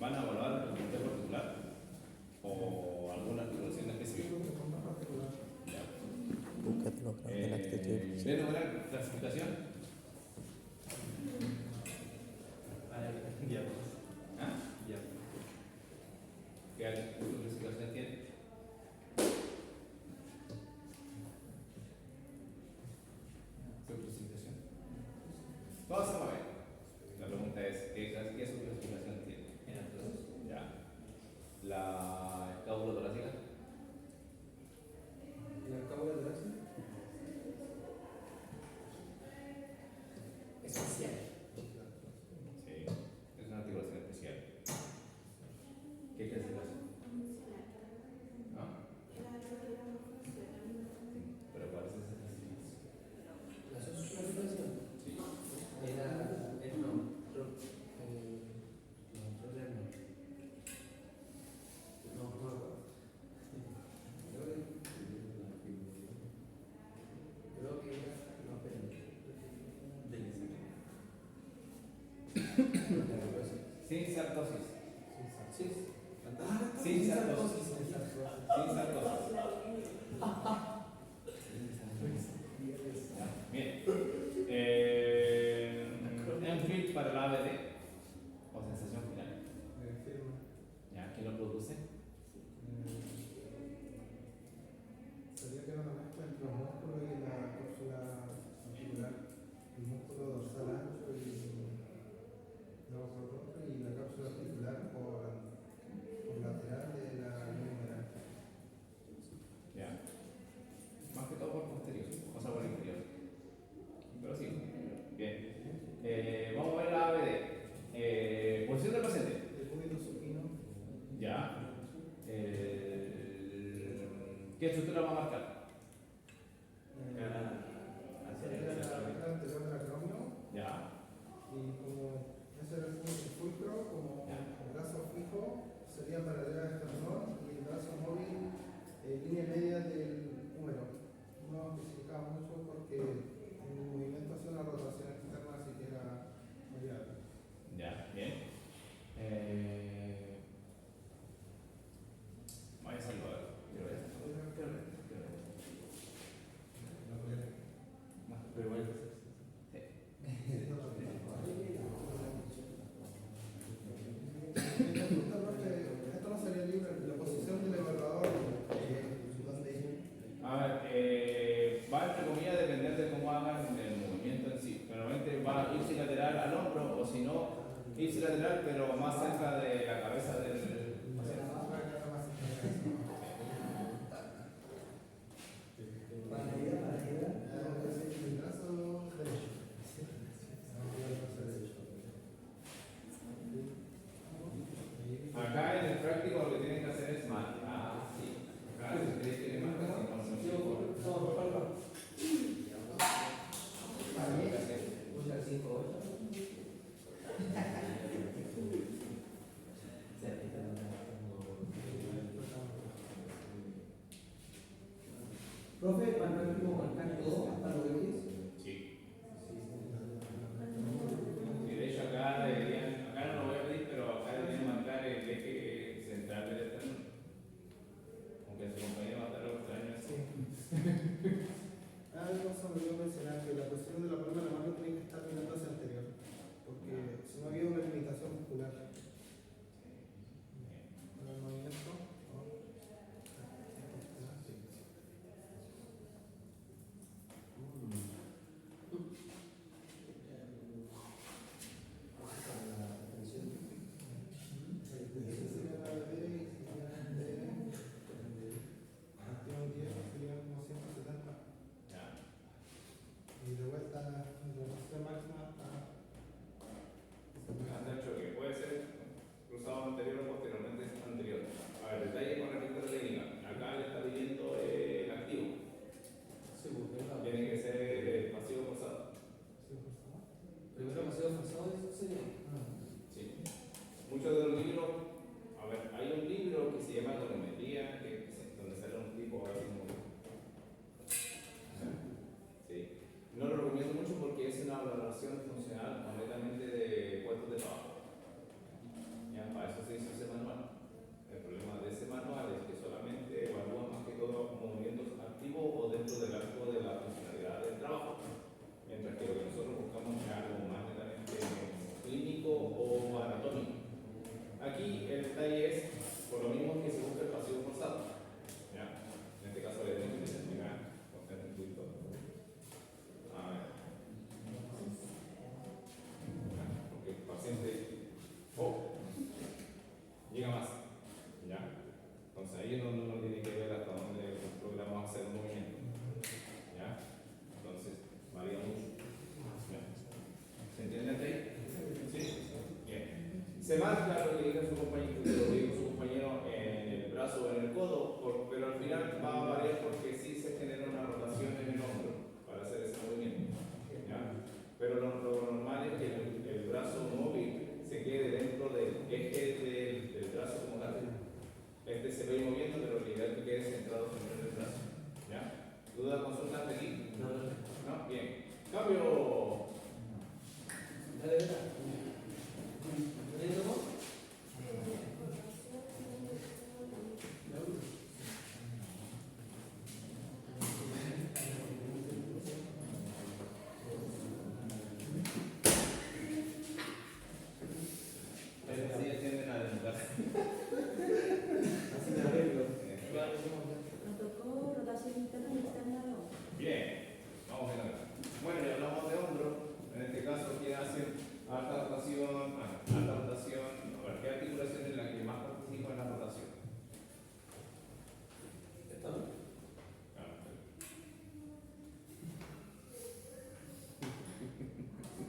¿Van a evaluar el comité particular o alguna articulación específica? Ya. ¿Ven una clasificación? ¿Ah? ¿Qué clasificación tiene? ¿Su clasificación? Vamos a ver. La pregunta es, ¿qué su clasificación tiene? Ya. La escápula torácica. ¿La cábula torácica? Especial. Sí, es una articulación especial. ¿Qué clasificación? ¿Ah? ¿Pero cuál es esa clasificación? ¿La socialización? Sí. Era el no. No, no me acuerdo. Creo que era. No, espérame. Sin sarcosis. Sí. Sin sarcosis. Sin sarcosis. Bien. Enfil para el ABD o sensación final. ¿Ya? ¿Quién lo produce? Sería que era una mezcla entre los músculos y la cápsula articular, el músculo dorsal ancho y la cápsula articular por lateral de la numeral. Ya. Más que todo por posterior, o sea, por inferior. Pero sí. Bien. Vamos a ver la ABD. Posición del paciente. El cúbito supino. Ya. ¿Qué estructura va a marcar? Sería la cara anterior del acromio Ya. y como ese era el fulcro, como el brazo fijo sería paralelo al esternón y el brazo móvil línea media del húmero. No especificaba mucho porque en el movimiento hacía una rotación externa, así que era variable. Ya. Bien. Voy a hacerlo. Quiero ver. Pero igual. Sí. Esto no sería libre, la posición del evaluador, donde A ver, va entre comillas a depender de cómo hagan el movimiento en sí. Pero normalmente va a irse lateral al hombro o si no, irse lateral pero más cerca de la cabeza del paciente. el brazo derecho. Acá en el práctico lo que tienen que hacer es marcar. Sí. Acá si ustedes quieren marcar sin conocimiento. Usa el 5-8. Sí. Sí. Muchos de los libros, a ver, hay un libro que se llama Econometría, donde sale un tipo así como. Sí. No lo recomiendo mucho porque es una valoración funcional completamente de puestos de trabajo. Ya, para eso se hizo ese manual. El problema de ese manual es que solamente evalúa más que todo movimientos activos o dentro del arco de la funcionalidad del trabajo. Mientras que lo que nosotros buscamos es algo más netamente clínico o anatómico. Aquí el detalle es, por lo mismo que se busca el pasivo forzado. ¿Ya? En este caso le tenemos que determinar con el punto. A ver. Porque el paciente llega más. ¿Ya? Entonces ahí es donde uno tiene que ver hasta dónde logramos hacer un movimiento. ¿Ya? Entonces, varía mucho. ¿Ya? ¿Se entiende hasta ahí? ¿Sí? Bien. Se marca lo que dijo su compañero, en el brazo o en el codo, pero al final va a variar porque sí se genera una rotación en el hombro para hacer ese movimiento. ¿Ya? Pero lo normal es que el brazo móvil se quede dentro del eje del brazo como tal. Este se va a ir moviendo, pero la idea es que quede centrado sobre el brazo. ¿Ya? ¿Duda, consulta hasta aquí? No. Bien. Cambio. Dale, dale. ¿Tienes algo? Sí, tienden a desnudarse. Así me arreglo. Nos tocó rotación interna y externa de hombro. Bien, vamos a ver. Bueno, ya hablamos de hombro. En este caso, ¿quién hace alta rotación? Alta rotación. A ver, ¿qué articulación es la que más participa en la rotación? ¿Está bien?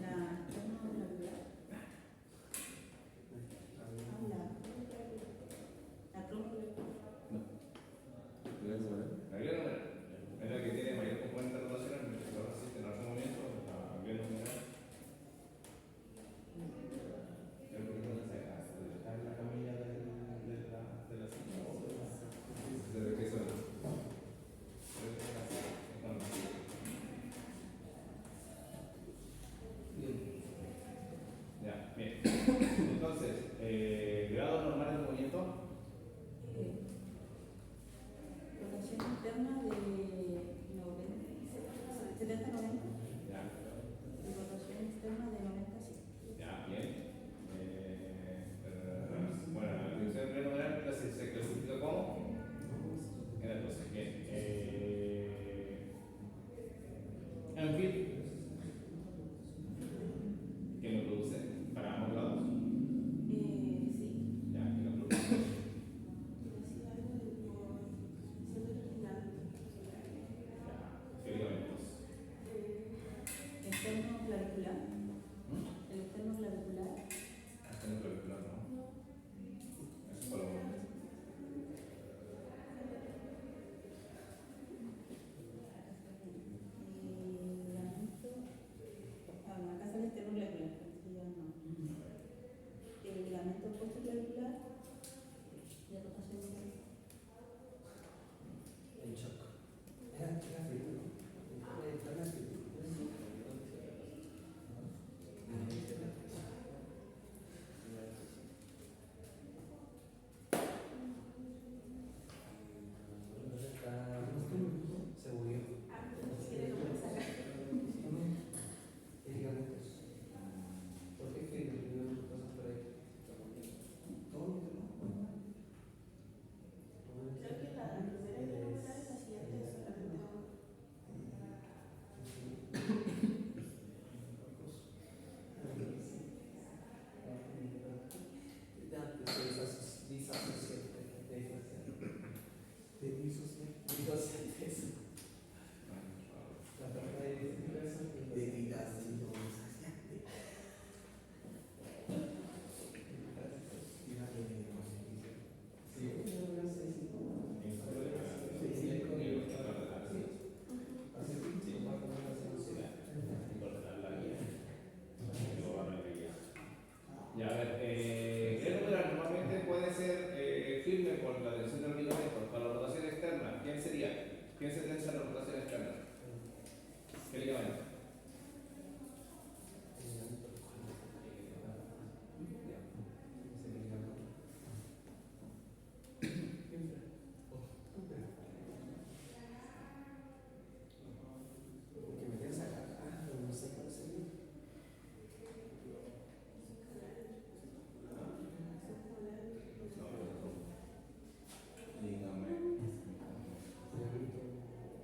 La termonavicular. La troncolector. La vía numeral es la que tiene mayor componente de rotación, en el que lo resiste en algún movimiento. La vía numeral. La camilla de la silla. ¿Desde qué zona? Bien. Ya, bien. Entonces, grado normal de movimiento. Rotación interna de 70-90 Ya, y rotación externa de 90-100. ya, bien. Bueno, la reducción premolar se clasifica como. Entonces, bien. En fin. ¿Qué lo produce? Para ambos lados. Sí. Ya, ¿qué lo produce? Decía algo de por ser original. Ya, a ver, el numeral normalmente puede ser firme por la dirección del ligamento. Para la rotación externa, ¿quién sería? ¿Quién se tensa en la rotación externa? ¿Qué ligamento? Que me tensa acá, no sé cuál sería.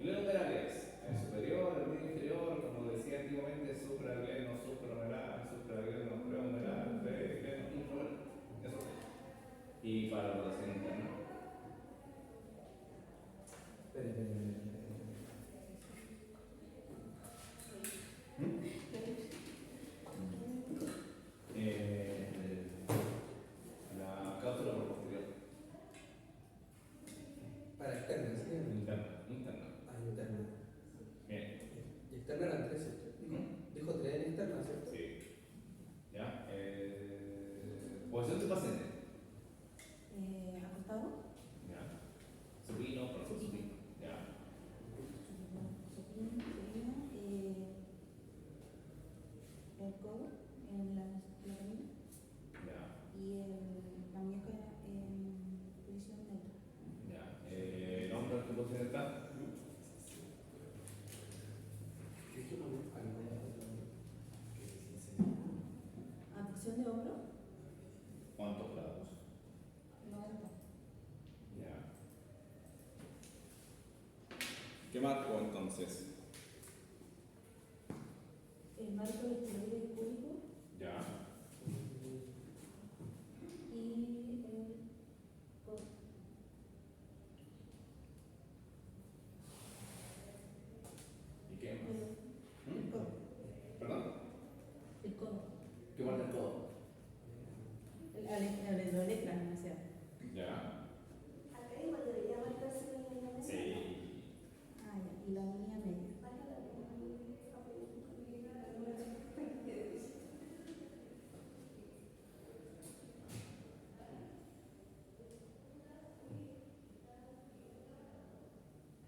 El numeral es el superior, el medio inferior, como decía antiguamente, supragleno, supranumeral, supragleno, prenumeral, pregleno, infranumeral. Eso. Y para la rotación interna. Espera. La cápsula por posterior. Para externa, ¿sí? Interna. Interna. Ah, interna. Bien. Y externa eran 3, ¿cierto? Dijo 3 en externa, ¿cierto? Sí. ¿Ya? Posición del paciente. Acostado. ¿Ya? Supino, profesor supino. ¿Ya? Supino. El codo en la camilla ¿Ya? y la muñeca en posición neutra. ¿Ya? ¿El hombro en qué posición está? Abducción de hombro. ¿Cuántos grados? 90. ¿Ya? ¿Qué marco entonces? El marco esteroide público ¿Ya? y el codo. ¿Y qué más? El codo. ¿Perdón? El codo. ¿Qué parte del codo? La letra, o sea. ¿Ya? Acá igual debería marcarse la línea Sí. Ah, ya. Y la línea media.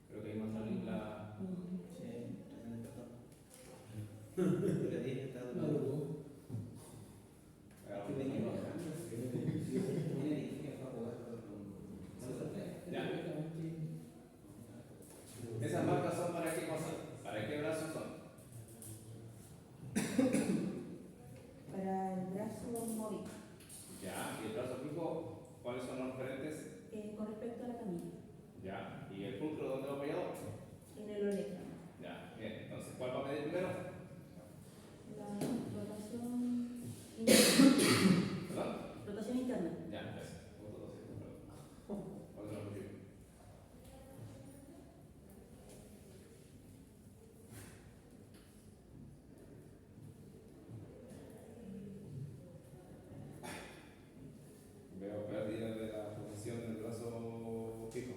Creo que hay más salir la. Le dije, está duro. Que venía bajando. Tiene línea para jugar con. Ya. ¿Esas marcas son para qué cosa? ¿Para qué brazos son? Para el brazo móvil. ¿Ya? ¿Y el brazo fijo? ¿Cuáles son los referentes? Con respecto a la camilla. ¿Ya? ¿Y el pulcro dónde va apoyado? En el olecra. Ya. Bien. Entonces, ¿cuál va a medir primero? La rotación interna. ¿Perdón? Rotación interna. Ya, gracias. Otro motivo. Veo pérdida de la posición del brazo fijo.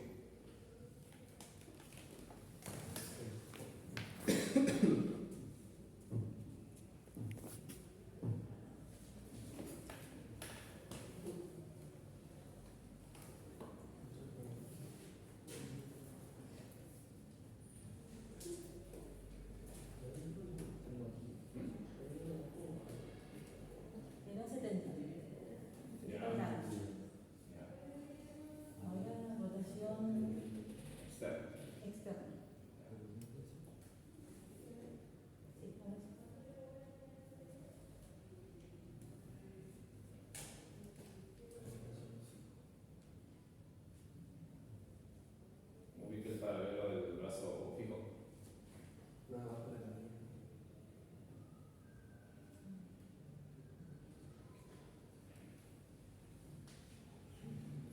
Era 70. Ya. Grados. Ya. Ahora rotación Externo. externa. Sí, ahora sí. Ubique el paralelo del brazo fijo. Más abajo de la línea.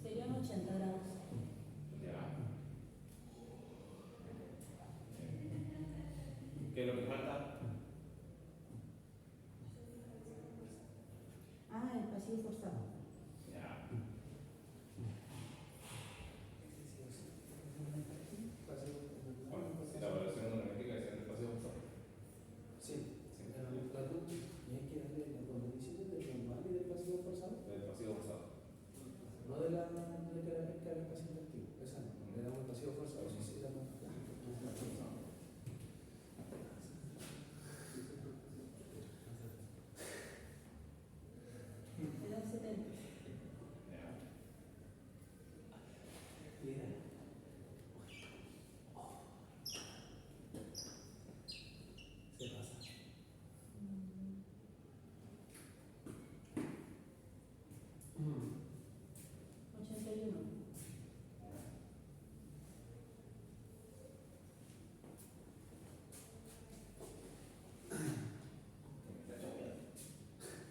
Serían 80 grados. Ya. ¿Qué es lo que falta? Ah, el pasillo forzado. Ya. Bueno, si la evaluación numérica es el espacio forzado. Sí. Sí. La duda es que darle la condición del lumbar y del pasillo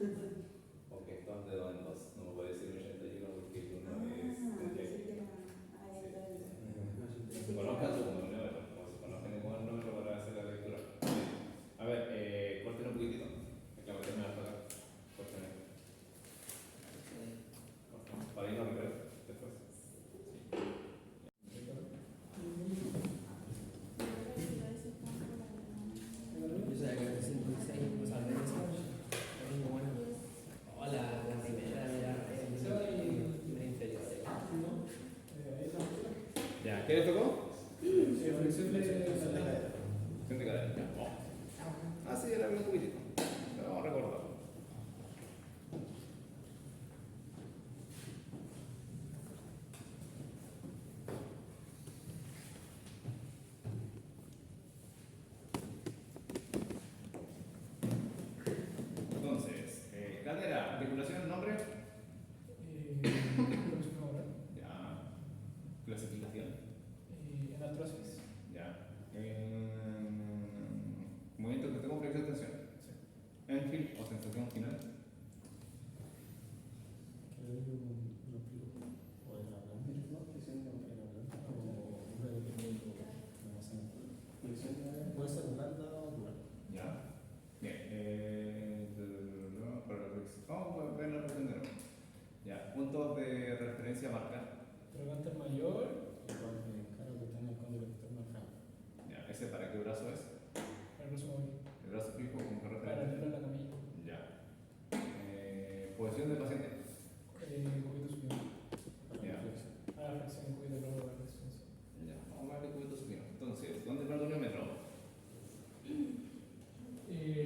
Porque estos de 2 en 2. No me puede decir 81 porque el 1 es tendría que conozcan su número, como si conocen el buen número para hacer la lectura. A ver, corten un poquitito. Es que la voy a terminar de tocar. Corten. Para irnos a ver después. Yo sabía que era 56, pues al menos es muy buena. Hola, la primera de la inferior. Ya, ¿qué le tocó? Flexión de Flexión de cadera. Ya. Oh. Ah, sí, era un poquitito. Pero vamos a recordar. Entonces, cadera, articulación, nombre. Ya. Clasificación. Anatrosis. Ya. Movimiento que tengo flexión de tensión. Enfield o sensación final. Puede ser blanda o dura. Ya. Bien. Para la flexión. Vamos a ver la flexión de nuevo. Ya. Puntos de referencia a marcar. Trocánter mayor. Claro que tenga el código externo acá. Ya. ¿Ese para qué brazo es? Para el brazo móvil. El brazo fijo con qué Para referencia. la camilla. Ya. Posición del paciente. Cubito supino. Ya. A la flexión, cubito plano para la flexión. Ya. Vamos a ver el cubito supino. Entonces, ¿dónde va el gonómetro?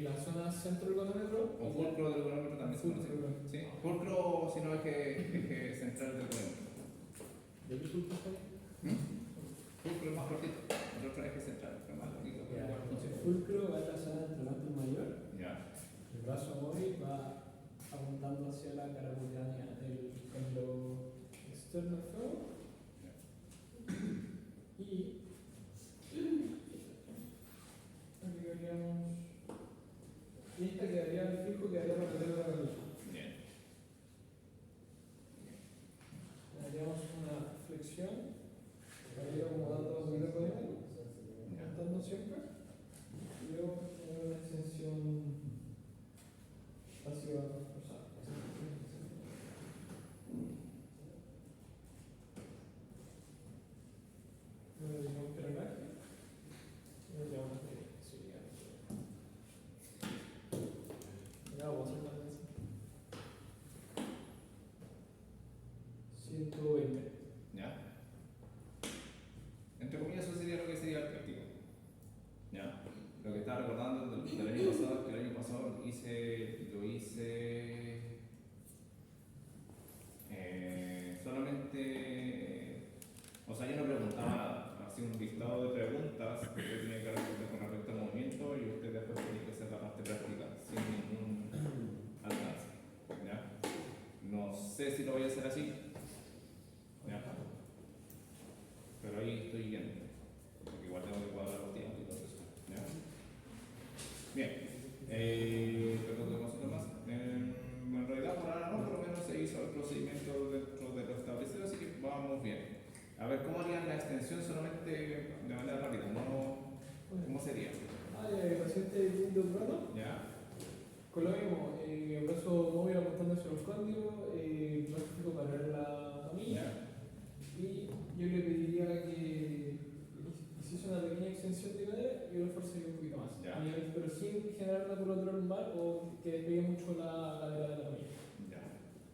La zona centro del gonómetro. O fulcro del gonómetro también se conoce. Fulcro. Sí. Fulcro, si no es eje central del gonómetro. ¿De qué culpa está? Fulcro es más cortito. El otro eje central, pero más cortito. Entonces, fulcro va a la zona del trocánter mayor. Ya. El brazo móvil va apuntando hacia la caracutánea del Cuando externo feo. Y aquí quedaríamos. Y esta quedaría el fijo, quedaría para meter la camilla. Bien. Haríamos una flexión, para ir acomodando un poquito con él, aumentando siempre. Y luego tener una extensión pasiva forzada. Luego le damos drenaje. Y le damos flexibilidad. Ya vamos a hacer más de eso. 120. Ya. Entre comillas, eso sería lo que sería el práctico. Ya. Lo que estaba recordando del año pasado, que el año pasado lo hice solamente, o sea, yo no preguntaba nada, hacía un listado de preguntas que usted tenía que responder con respecto al movimiento y usted después tenía que hacer la parte práctica sin ningún alcance. ¿Ya? No sé si lo voy a hacer así. ¿Ya? Pero ahí estoy viendo, porque igual tengo que cuadrar los tiempos y todo eso. ¿Ya? Bien, perdón, tenemos otro más. En realidad, por ahora no, por lo menos se hizo el procedimiento dentro de lo establecido, así que vamos bien. A ver, ¿cómo harían la extensión solamente de manera rápida? No, ¿cómo sería? Paciente lindo plano. ¿Ya? Con lo mismo, brazo móvil apuntando hacia los cóndigos, brazo fijo para ver la camilla. ¿Ya? Y yo le pediría que hiciese una pequeña extensión de cadera y yo lo forzaría un poquito más. Ya. Pero sin generar una curvatura lumbar o que despegue mucho la cadera de la camilla. Ya.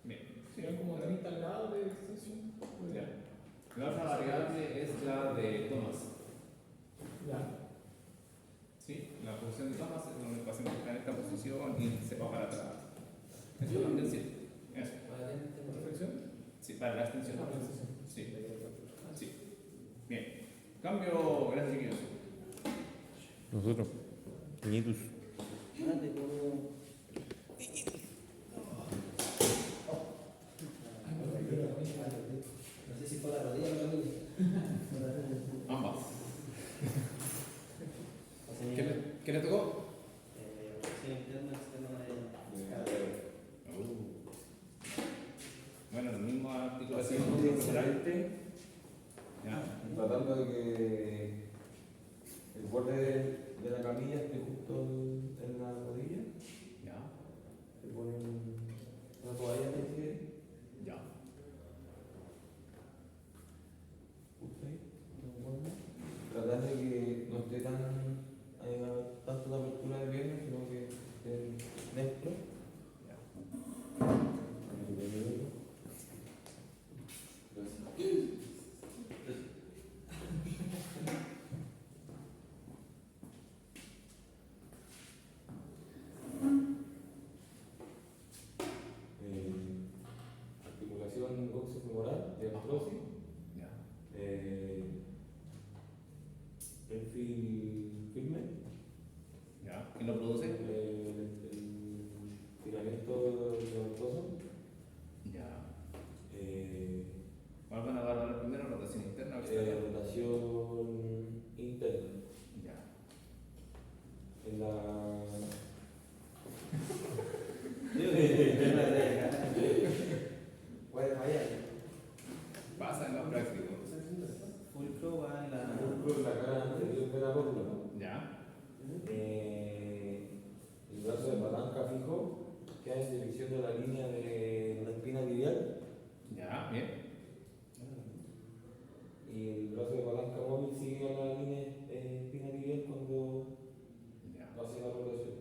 Bien. Serían como 30 grados de extensión. Ya. La otra variable es la de Thomas. Ya. ¿Sí? La posición de Thomas es donde el paciente está en esta posición y se va para atrás. Eso también sirve. Eso. ¿Perfección? Sí, para la extensión. Ah, para la extensión. Sí. Sí. Bien. Cambio, gracias, chiquillos. Nosotros, niñitos. No sé si fue la rodilla o la camilla. Ambas. ¿Qué le tocó? Sí, interno, externo de cadera. así, excelente, ¿ya? tratando de que el borde de la camilla esté justo en la rodilla. ¿Ya? Se pone una toalla de pie, ¿Ya? justo ahí, en el borde. Tratar de que no esté tanto la apertura de piernas, sino que esté neutro. Articulación coxofemoral, diastrosis, ¿Ya? perfil firme, ¿Ya? ¿Quién lo produce? el tiramiento levantoso, Ya. ¿Cuál van a dar primero? ¿Rotación interna o externa? rotación interna. Ya. En la Puede fallar. Pasa en lo práctico. Fulcro va en la. la cara anterior de la rótula. ¿Ya? El brazo de palanca fijo queda en dirección de la línea de la espina tibial ¿Ya? Bien. y el brazo de palanca móvil sigue a la línea espina tibial cuando Ya. hace la rotación.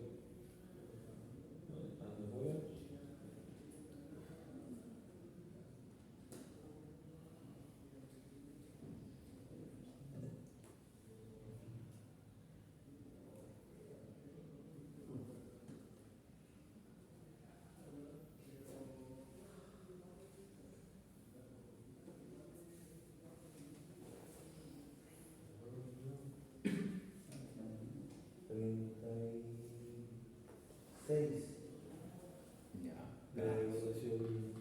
Seis. Ya. De rotación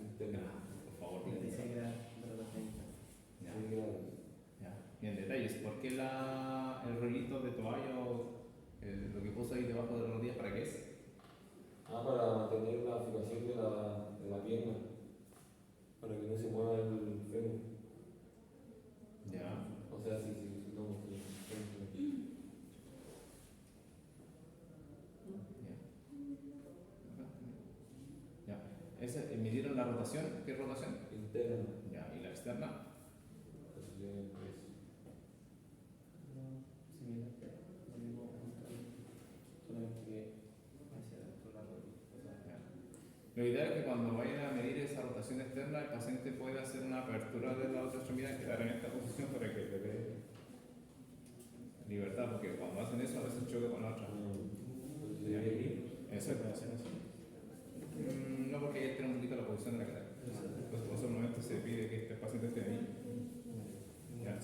interna. Por favor, dígame. 36 grados de rotación. Ya. 6 grados. Ya. Bien, detalles. ¿Por qué el rollito de toalla o lo que puso ahí debajo de la rodilla, para qué es? Para mantener la fijación de la pierna, para que no se mueva el fémur. Ya. O sea, si no, Ya. ¿Midieron la rotación? ¿Qué rotación? interna. Ya. ¿Y la externa? Posición tres. Similar, lo mismo, solamente que hacia adentro la rodilla. Ya. Lo ideal es que cuando vayan a medir esa rotación externa, el paciente pueda hacer una apertura de la otra extremidad y quedar en esta posición para que le dé libertad, porque cuando hacen eso a veces choca con la otra. Entonces sería aquí. Exacto. No, porque ahí tiene un poquito la posición de la cadera. Entonces, por esos momentos se pide que este paciente esté ahí. Ya.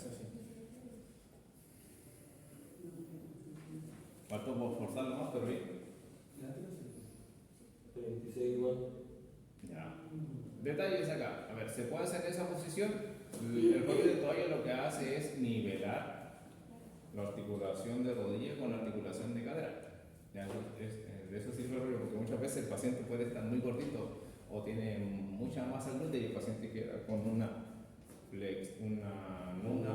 Faltó por forzarlo más, pero bien. 26 igual. Ya. Detalles acá. A ver, se puede hacer en esa posición. El borde de toalla lo que hace es nivelar la articulación de rodilla con la articulación de cadera. Ya, de eso sirve el rollo, porque muchas veces el paciente puede estar muy gordito o tiene mucha masa glútea y el paciente queda con una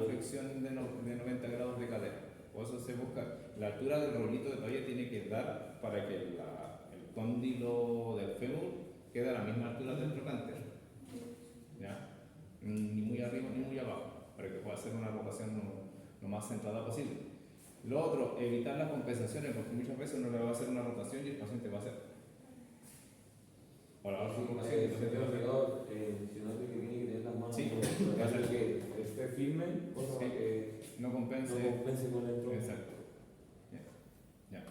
flexión de 90 grados de cadera. Por eso se busca, la altura del rollito de toalla tiene que dar para que el cóndilo del fémur quede a la misma altura del trocánter. ¿Ya? Ni muy arriba ni muy abajo, para que pueda hacer una rotación lo más centrada posible. Lo otro, evitar las compensaciones, porque muchas veces uno le va a hacer una rotación y el paciente va a hacer. O la otra rotación y el paciente va a hacer. Mencionaste que tiene que tener las manos. Sí. Para hacer que esté firme, cosa Sí. que No compense. no compense con el tronco. Exacto. Ya.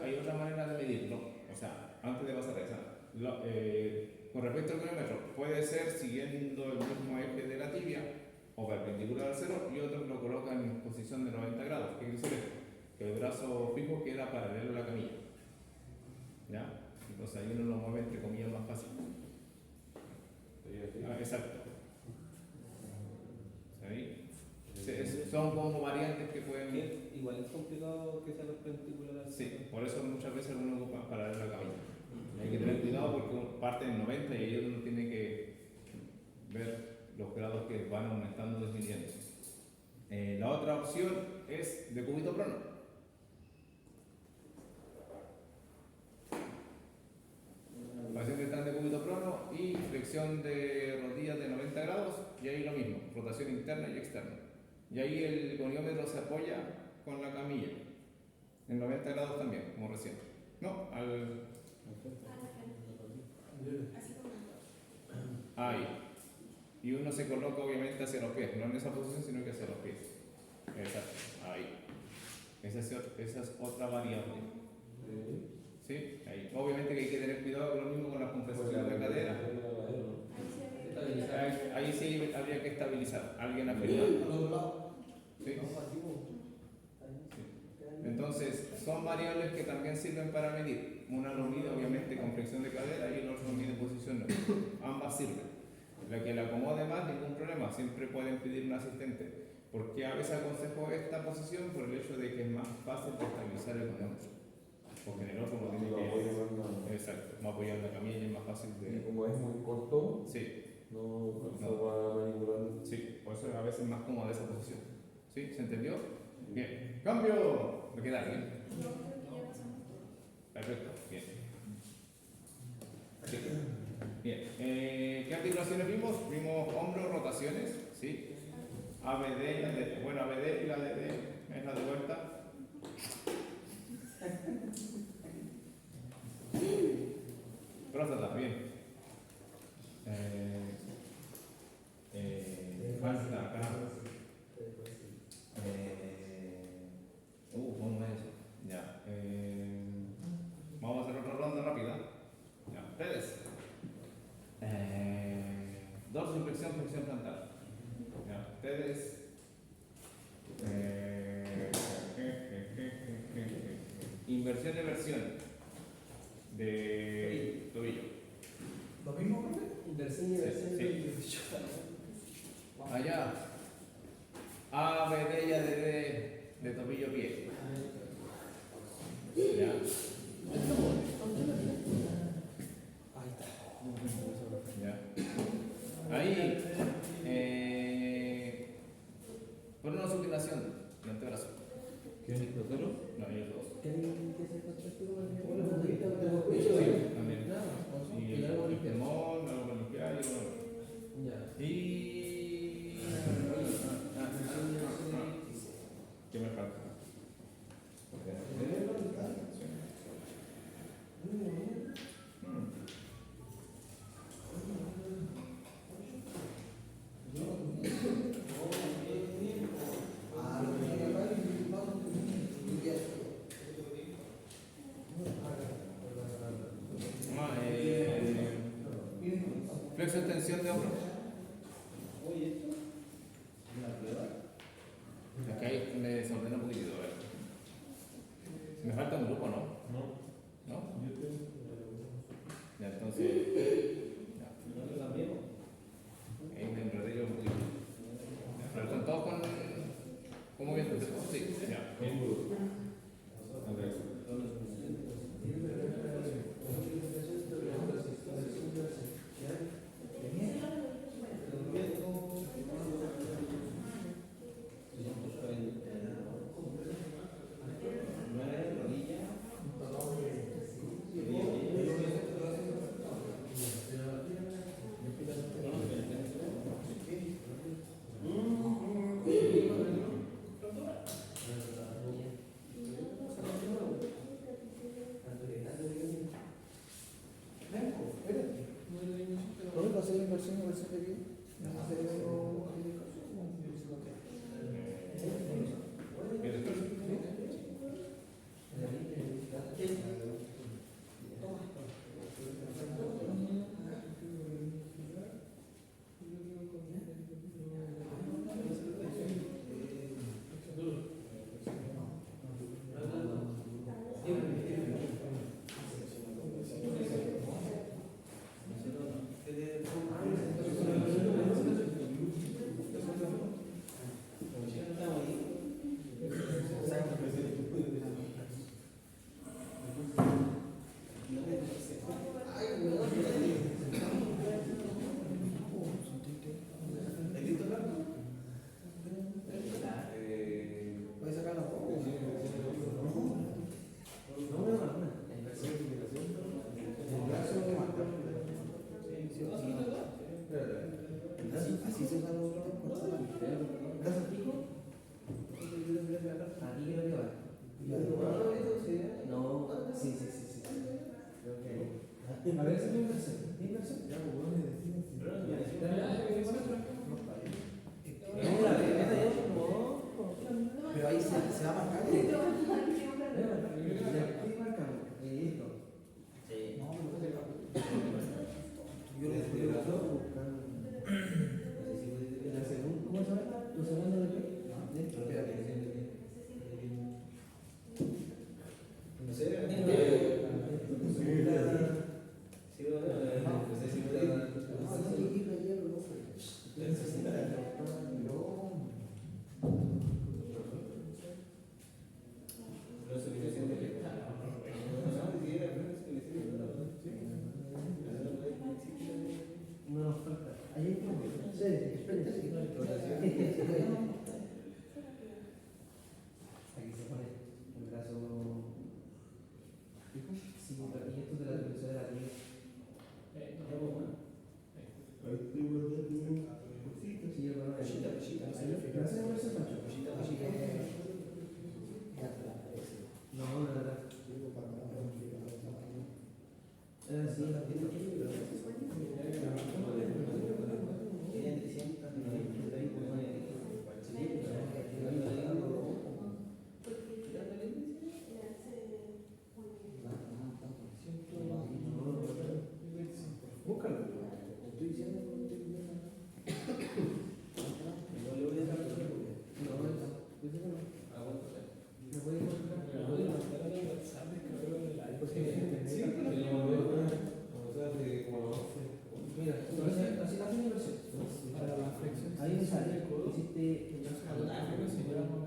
Hay otra manera de medirlo, o sea, antes de pasar a esa. Con respecto al cronómetro, puede ser siguiendo el mismo eje de la tibia o perpendicular al cero y otros lo colocan en posición de 90 grados. ¿Qué quiere decir esto? Que el brazo fijo queda paralelo a la camilla. ¿Ya? Entonces ahí uno lo mueve entre comillas más fácil. Exacto. ¿Ahí? Son como variantes que pueden. Igual es complicado que sea perpendicular al Sí, por eso muchas veces uno ocupa paralelo a la camilla. Hay que tener cuidado porque uno parte en 90 y ahí uno tiene que van aumentando o disminuyendo. La otra opción es decúbito prono. Paciente está en decúbito prono y flexión de rodillas de 90 grados, y ahí lo mismo, rotación interna y externa. Y ahí el goniómetro se apoya con la camilla, en 90 grados también, como recién. No, ahí. Y uno se coloca obviamente hacia los pies, no en esa posición, sino que hacia los pies. Exacto, ahí. Esa es otra variable. ¿Sí? Ahí. Obviamente que hay que tener cuidado con lo mismo con las compensaciones de cadera. Ahí sí habría que estabilizar. Alguien afirma. ¿Sí? Entonces, son variables que también sirven para medir. Una lo mide obviamente con flexión de cadera y el otro lo mide posición neutra. Ambas sirven. La que le acomode más, ningún problema. Siempre pueden pedir un asistente. ¿Por qué a veces aconsejo esta posición? Por el hecho de que es más fácil de estabilizar el goniómetro. Porque en el otro lo tiene que... Exacto, va a apoyar la camilla y es más fácil de... Y como es muy corto, Sí, no va a manipular. sí, por eso a veces es más cómoda esa posición. ¿Sí? ¿Se entendió? Bien. ¡Cambio! ¿Me queda bien? Perfecto, bien. Sí. Bien. ¿Qué articulaciones vimos? Vimos hombros, rotaciones, ¿sí? ABD y la DD. Bueno, ABD y la DD es la de vuelta. Próstata, bien. Falta acá. ¿Cómo es eso? Ya. Vamos a hacer otra ronda rápida. Ya, ustedes. Dorsiflexión, flexión plantar. Ya, ustedes. Inversión y versión de tobillo. ¿Lo mismo, profe? Inversión y versión Sí. Allá. A, B, D y A, D, de tobillo pie. Ya. Ya. Ahí. Por una supinación de antebrazo. ¿Qué es el otro? No, ellos dos. ¿Tienen que ser contractivos? Sí, también. Y el pulmón, la bronquial y bueno. Ya. Y. ¿Qué me falta? Flexo extensión de hombros. Acá ahí me desordena un poquitito, a ver. Me falta un grupo, ¿no? ¿No? Ya, entonces. Ya. Ahí me enredé yo un poquito. Ya, pero están todos con. ¿Cómo bien? Sí, ya. ¿Profe, pasé la inversión y versión de pie? A ver, esa es mi inversión. Mi inversión. Ya, pues bueno, decimos. No, la primera ya no. Pero ahí se va a marcar. Ya, ¿qué marcamos? Listo. Sí. Yo le estoy buscando. La segunda, ¿cómo se llama? ¿Tu segunda de qué? Espérate. No sé, no nos falta. Ahí está. Sí, espérate. Aquí se pone el brazo. Sí, y esto de la televisión de la tía. Sí, hermano. Gracias por ese macho. No, nada. Sí, la tienda. Búscalo. Estoy diciendo que no estoy viendo nada. No le voy a dejar. No, yo sé que no. Me voy a encontrar. Me voy a mandar a la WhatsApp de que veo el live. Pues sí, pero mira, así la mi versión. Para la flexión. Ahí me sale. Hiciste el brazo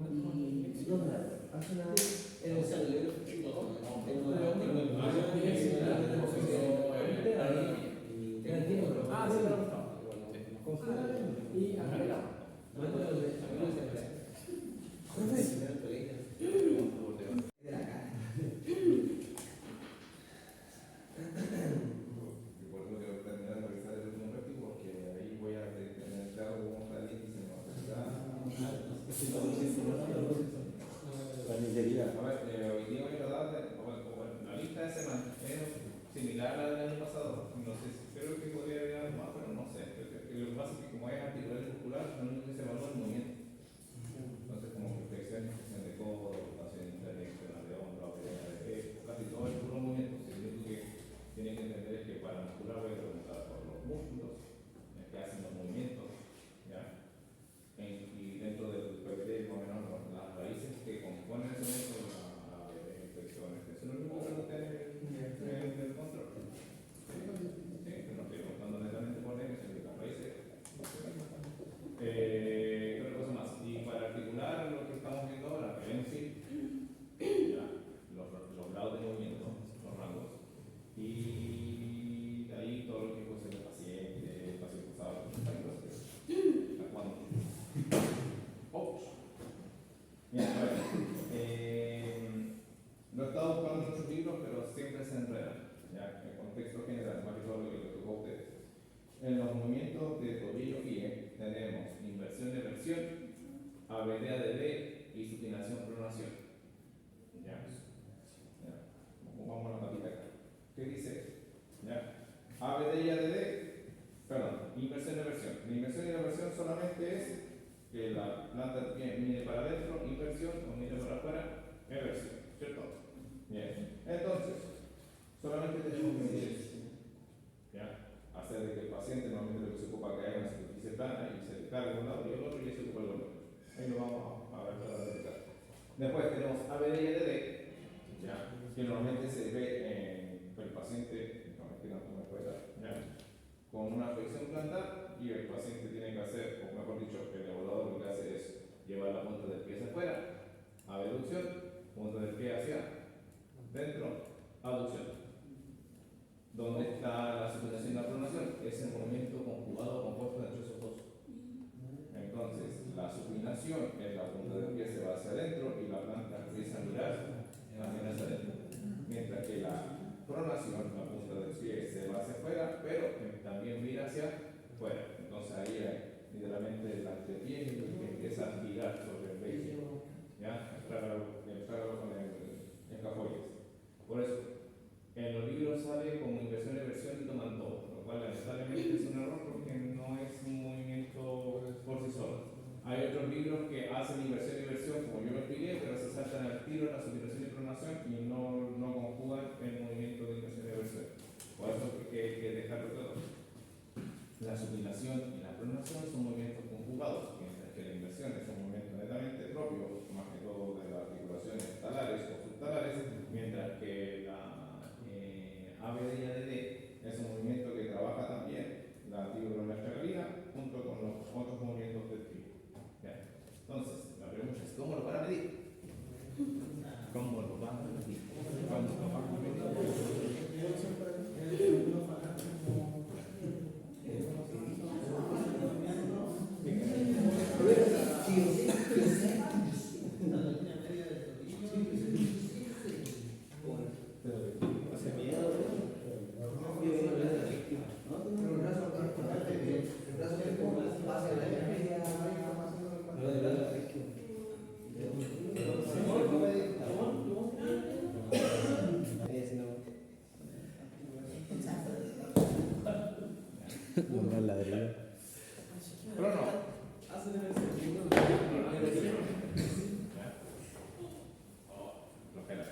y dos grados. Haz una. Ah, sí, pero y agregamos. De la cara. Y por eso quiero terminar de revisar el último réplico, porque ahí voy a tener claro cómo está el índice de mortalidad. La miseria. A ver, hoy día voy a tratar de, la lista de semanas es similar a la del año pasado. No sé, creo que podría haber algo más, pero no sé. Lo que pasa es que como es antigrado muscular, lo único que se evalúa es el movimiento. Entonces, como que flexión de codo, rotación internacional de hombro, casi todo el puro movimiento. Si lo único que tienen que entender es que para muscular voy a preguntar por los músculos, que hacen los movimientos, ¿ya? Y dentro del PPT, más o menos, las raíces que componen ese movimiento, la flexiones. Eso es lo único que pregunté en el control. Sí, no estoy contando netamente por ahí, sino que las raíces. ¿Qué otra cosa más? Y para articular lo que estamos viendo ahora, en sí, ya, los grados de movimiento, los rangos, y de ahí todo lo que puede ser el paciente usado, ¿hasta cuándo? Bien, a ver, lo he estado buscando en otros libros, pero siempre se enredan, ya, en contexto general, más que todo lo que les tocó a ustedes. En los movimientos de tobillo y pie tenemos inversión, eversión, ABD y supinación, pronación. ¿Ya? Vamos a la patita acá. ¿Qué dice? ¿Ya? ABD y ADD, perdón, inversión, eversión. La inversión y la eversión solamente es que la planta del pie mide para adentro, inversión, o mide para afuera, eversión, ¿cierto? Bien. Entonces, solamente tenemos que medir eso. ¿Ya? Hacer de que el paciente normalmente lo que se ocupa caer en la superficie plana y se descarga de un lado y el otro y se ocupa el otro. Ahí lo vamos a ver para verificar. Después tenemos ABD y ADD, ¿ya? Que normalmente se ve en el paciente, ¿ya? Con una flexión plantar y el paciente tiene que hacer, o mejor dicho, el evaluador lo que hace es llevar la punta del pie hacia afuera, abducción, punta del pie hacia dentro, aducción. ¿Dónde está la supinación y la pronación? Es el movimiento conjugado compuesto entre esos dos. Entonces, la supinación es la punta del pie se va hacia adentro y la planta empieza a mirar también hacia adentro. Mientras que la pronación, la punta del pie se va hacia afuera, pero también mira hacia afuera. Entonces ahí hay literalmente el antepié que empieza a girar sobre el pecho. ¿Ya? El trágalo con el escafoides. Por eso, en los libros sale como inversión y eversión Normal ladrillo. Pero no. Hacen el segundo. Lo que era.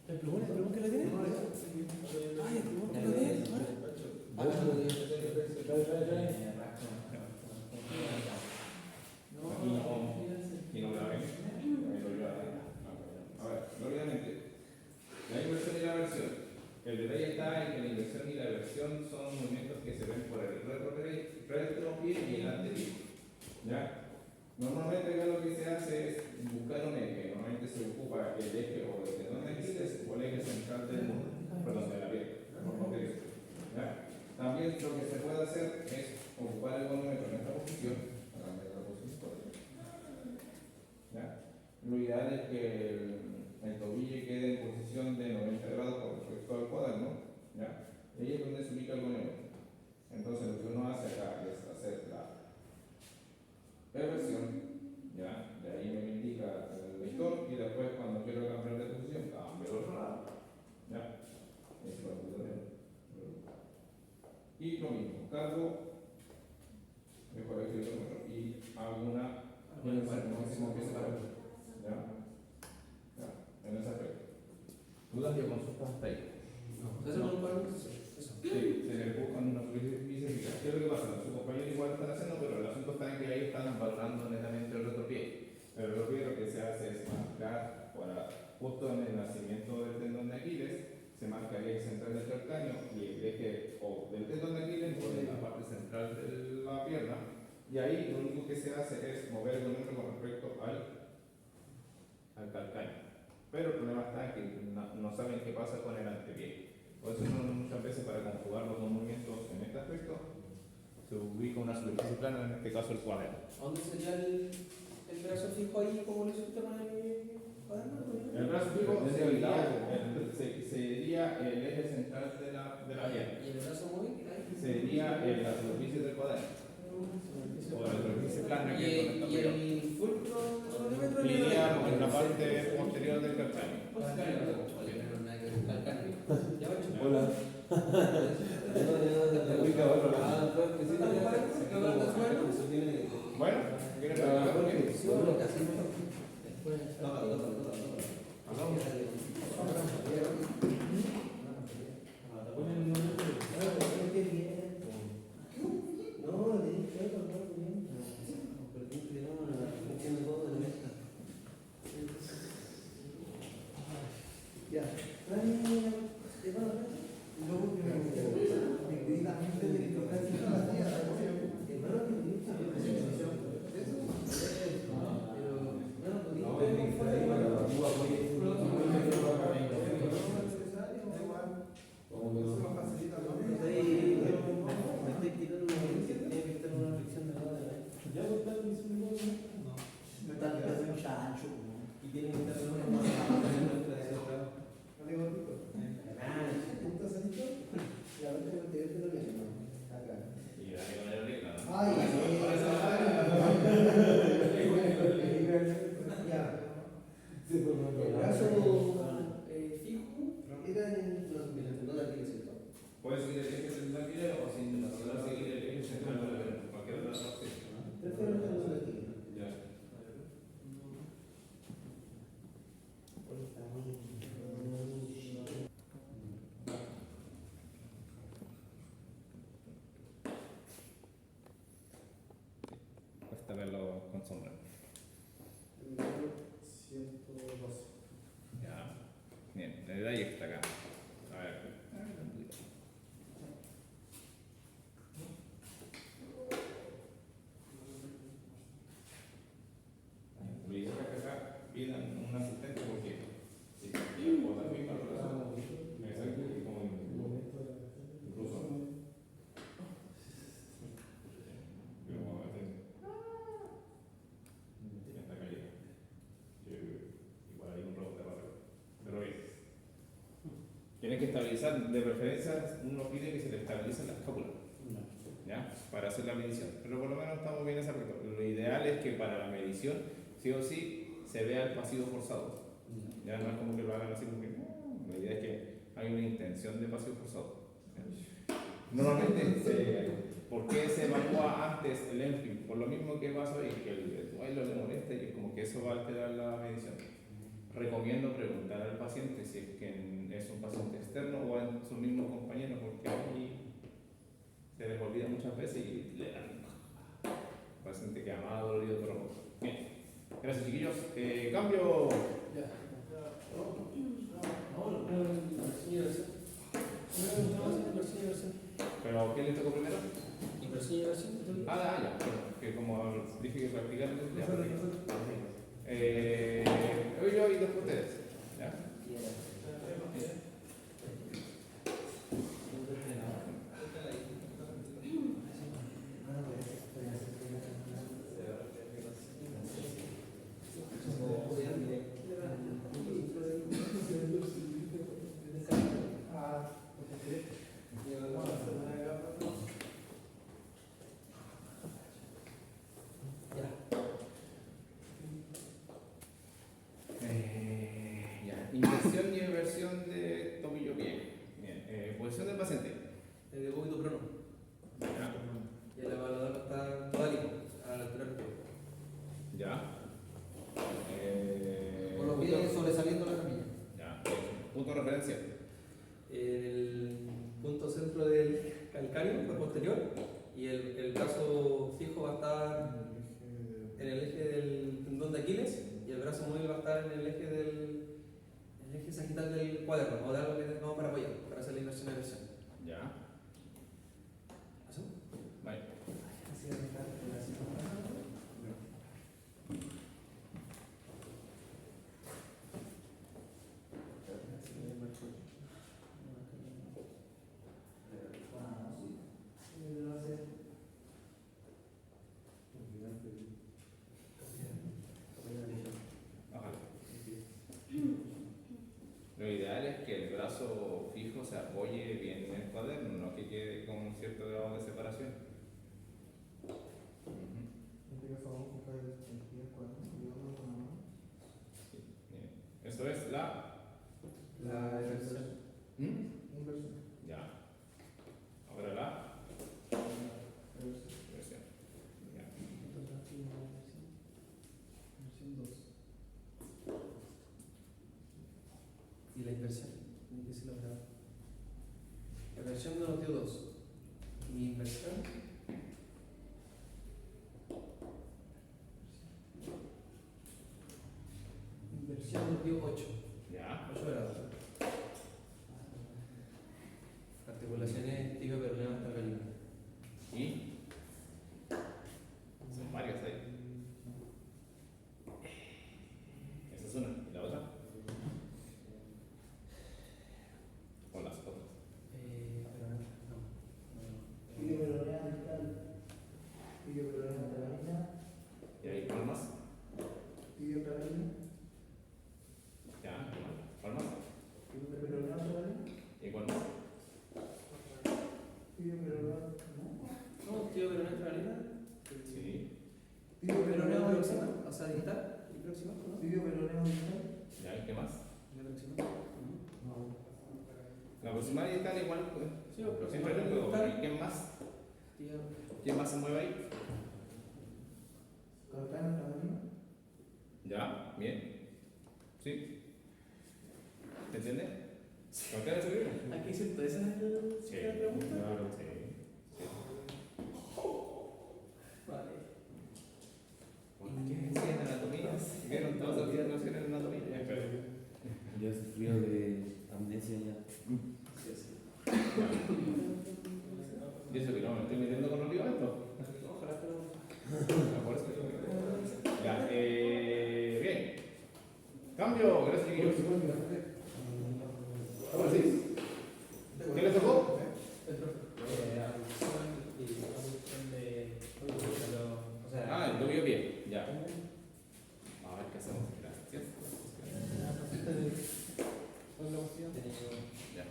¿El plumón que lo tiene? Ay, el plumón que lo tiene. Y no la ven. A ver, rápidamente. La inversión y la versión. El detalle está en que la inversión y la versión son movimientos que se ven por el retropié y el antepié. ¿Ya? Normalmente acá lo que se hace es buscar un eje. Normalmente se ocupa el eje o el tendón de Aquiles o el eje central del de la piel. ¿Ya? También lo que se puede hacer es ocupar el volumen en esta posición. ¿Ya? Lo ideal es que el tobillo quede en posición de 90 grados con respecto al cuaderno. ¿Ya? Ahí es donde se ubica el volumen. Entonces lo que uno hace acá es hacer la reversión. ¿Ya? De ahí me indica el lector y después cuando quiero cambiar de posición, cambio el otro lado. ¿Ya? Ese va a ser. Y lo mismo, cargo, mejor escrito y hago una máximo que se para. ¿Ya? ¿Ya? En ese aspecto. ¿Dudas y consultas hasta ahí? ¿Eso con cuál? Sí, se le buscan una superficie fija. ¿Qué es lo que pasa? Sus compañeros igual están haciendo, pero el asunto está en que ahí están valorando netamente el retropié. El retropié lo que se hace es marcar justo en el nacimiento del tendón de Aquiles, se marca el eje central del calcáneo y el eje del tendón de Aquiles por la parte central de la pierna, y ahí lo único que se hace es mover el volumen con respecto al calcáneo. Pero el problema está en que no saben qué pasa con el antepié. Por eso muchas veces para conjugar los dos movimientos en este aspecto se ubica una superficie plana, en este caso el cuaderno. ¿Dónde sería el brazo fijo ahí como lo hiciste con el cuaderno? El brazo fijo sería el eje central de la pierna. ¿Y el brazo móvil? Sería la superficie del cuaderno. O la superficie plana que es donde ¿Y está el fulcro? iría en la parte posterior del calcáneo. Hola. Bueno, ¿quieres preguntar por qué? Puedes seguir el eje central o sin seguir el eje central de la pierna, cualquier otra opción. Ya. Cuesta verlo con sombra. 112. Ya. Bien, la detalle está acá. A ver. Me dice que acá pidan un asistente porque si cualquier cosa muy valorada, exacto, y como incluso. Pero como a veces está cayendo. Igual hay un rebote rápido. Pero tienes que estabilizar, de preferencia uno pide que se le estabilice la escápula, ¿ya? Para hacer la medición. Pero por lo menos estamos bien en ese aspecto. Lo ideal es que para la medición medición, sí o sí, se vea el pasivo forzado. Ya no es como que lo hagan así porque la idea es que hay una intención de pasivo forzado. Normalmente, ¿por qué se evalúa antes el ENFI? Por lo mismo que pasa hoy, que el duelo le molesta y es como que eso va a alterar la medición. Recomiendo preguntar al paciente si es que es un paciente externo o a sus mismos compañeros, porque ahí se les olvida muchas veces y le dan paciente que amaba dolorido de rojo. Bien, gracias chiquillos. Cambio. ¿Pero quién le tocó primero? Ya. Bueno, que como dije que practicar, ya hoy yo y después ustedes. ¿Ya? Inversión y eversión de tobillo pie. Bien. Posición del paciente. De poquito prono. Ya. Y el evaluador está totalito, a la altura del pie. Ya. Con los pies sobresaliendo la camilla. Ya. Punto de referencia. En el punto centro del calcáneo, por posterior, y el brazo fijo va a estar en el eje del tendón de Aquiles y el brazo móvil va a estar en el eje sagital del cuaderno o de algo que tengamos para apoyar, para hacer la inversión y eversión. Ya. ¿Eso? Vale. Ojalá. Lo ideal es que el brazo fijo se apoye bien en el cuaderno, no que quede con un cierto grado de separación. En este caso vamos a buscar el pie cuando subimos con la mano. Sí, bien. Eso es la Inversión. inversión. Ya. Ahora la inversión. Ya. Y la inversión, tiene que ser logrado. La inversión nos dio 2. Y inversión. Inversión nos dio 8. Ya. 8 grados. Articulaciones tibio-peroneal hasta el Y son varios ahí. Esa es una. ¿Y la otra? O las otras. Tibio peroneal distal. Tibio peroneal lateral. ¿Y ahí cuál más? Tibio peroneal. Ya. ¿Cuál más? Tibio peroneal lateral. ¿Y cuál más? Tibio peroneal. No, tibio-peroneal tralina. Sí. Tibio Peroneal peroneal proximal, distal. o sea, distal y proximal, ¿no? Tibio peroneal distal. ¿Ya? ¿Y qué más? Y proximal. No. La proximal y tal igual. Sí, o Siempre proximal. lo digo. ¿Y quién más? ¿Quién más se mueve ahí? Calcáneo femenino. ¿Ya? Bien. ¿Sí? ¿Te entiendes? ¿Por qué le Aquí siento, esa es la pregunta. Claro, sí. Vale. ¿Por qué decían anatomías? ¿Vieron todas las nociones de anatomía? Espera. Yo he sufrido de amnesia ya. Sí, sí. ¿Y eso que no me estoy metiendo con los ligamentos? Ojalá que no. Por eso digo. Ya, bien. Cambio, gracias chiquillos. Ahora sí. ¿Qué le tocó? El tobillo bien. Ya. A ver qué hacemos. Gracias. Ya.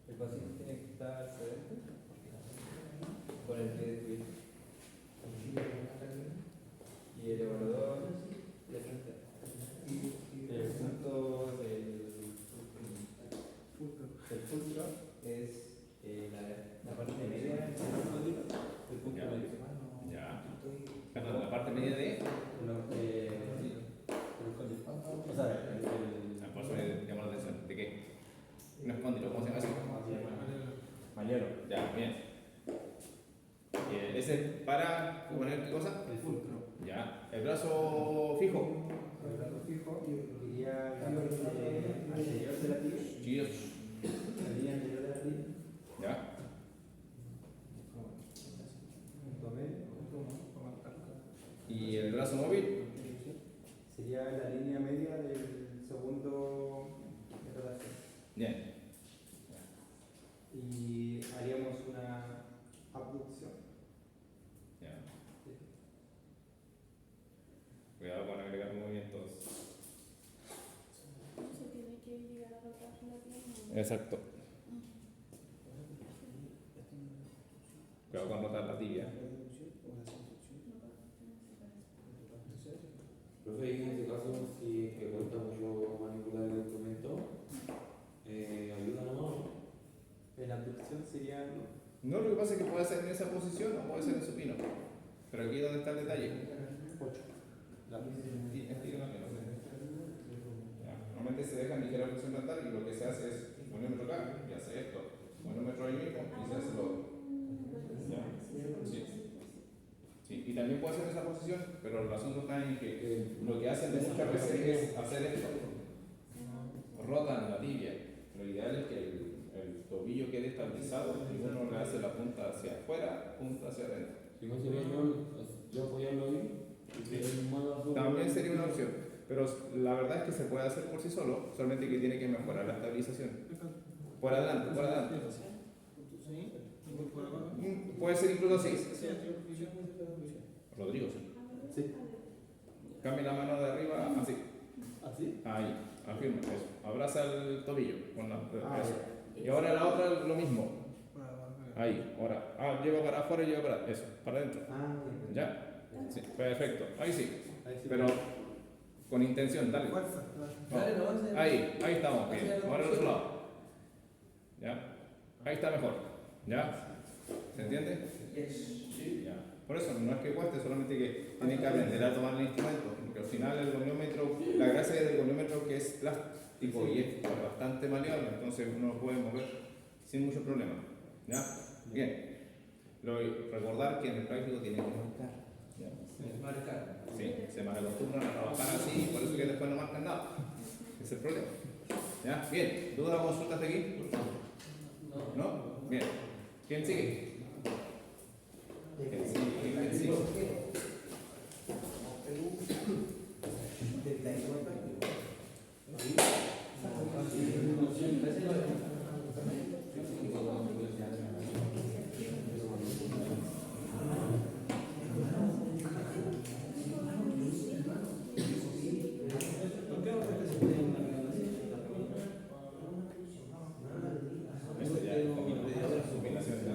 El paciente tiene que estar sedente con el pie de pie. mide de. O sea, el Por eso me llamó la atención. ¿De qué? No es cóndilo, ¿cómo se llama eso? Mañero. Ya, bien. Ese es para poner qué cosa? El fulcro. Ya. El brazo fijo. El brazo fijo Iría la parte anterior de la tibia. Chidos. La línea anterior de la tibia. Ya. Punto medio. Y el brazo móvil. Sería la línea media del segundo de rotación. Bien. Y haríamos una abducción. Ya. Cuidado con agregar movimientos. Se tiene que llegar a rotar la pierna. Exacto. Cuidado con rotar la tibia. Profe, y en este caso, si es que cuesta mucho manipular el instrumento, ayuda nomás. La abducción sería No, lo que pasa es que puede ser en esa posición o puede ser en supino. Pero aquí es donde está el detalle. 8. Sí, estira la mano. Ya. Normalmente se deja ligera flexión plantar y lo que se hace es un volumétro acá y hace esto. Volumétro ahí mismo y se hace lo otro. Ya. Sí. Sí. Y también puede ser en esa posición, pero el asunto está en que lo que hacen muchas veces es hacer esto. Rotan la tibia. Lo ideal es que el tobillo quede estabilizado y uno le hace la punta hacia afuera, punta hacia adentro. Si no sería yo apoyarlo ahí, y que él mueva su. También sería una opción, pero la verdad es que se puede hacer por sí solo, solamente que tiene que mejorar la estabilización. Por adelante, por adelante. Puede ser incluso así. Rodrigo, sí. Sí. Cambia la mano de arriba así. ¿Así? Ahí, afirma eso. Abraza el tobillo con la eso. Ya. Y ahora la otra lo mismo. Ahí, ahora. Lleva para afuera y lleva para eso, para adentro. Bien. ¿Ya? Sí, perfecto. Ahí sí. Ahí sí. Pero con intención, dale. Fuerza. Dale, no avance. Ahí estamos, bien. Ahora al otro lado. ¿Ya? Ahí está mejor. ¿Ya? ¿Se entiende? Sí. Ya. Por eso no es que cueste, solamente que tienen que aprender a tomar el instrumento. Porque al final el goniómetro, la gracia del goniómetro es que es plástico y es bastante maleable, entonces uno lo puede mover sin mucho problema. ¿Ya? Bien. Recordar que en el práctico tiene que marcar. ¿Ya? Marcar. Sí, se malacostumbran a trabajar así, por eso que después no marcan nada. Ese es el problema. ¿Ya? Bien. ¿Dudas o consultas de aquí? ¿No? Bien. ¿Quién sigue? ¿Quién sigue? ¿Quién sigue? Este ya es combinación de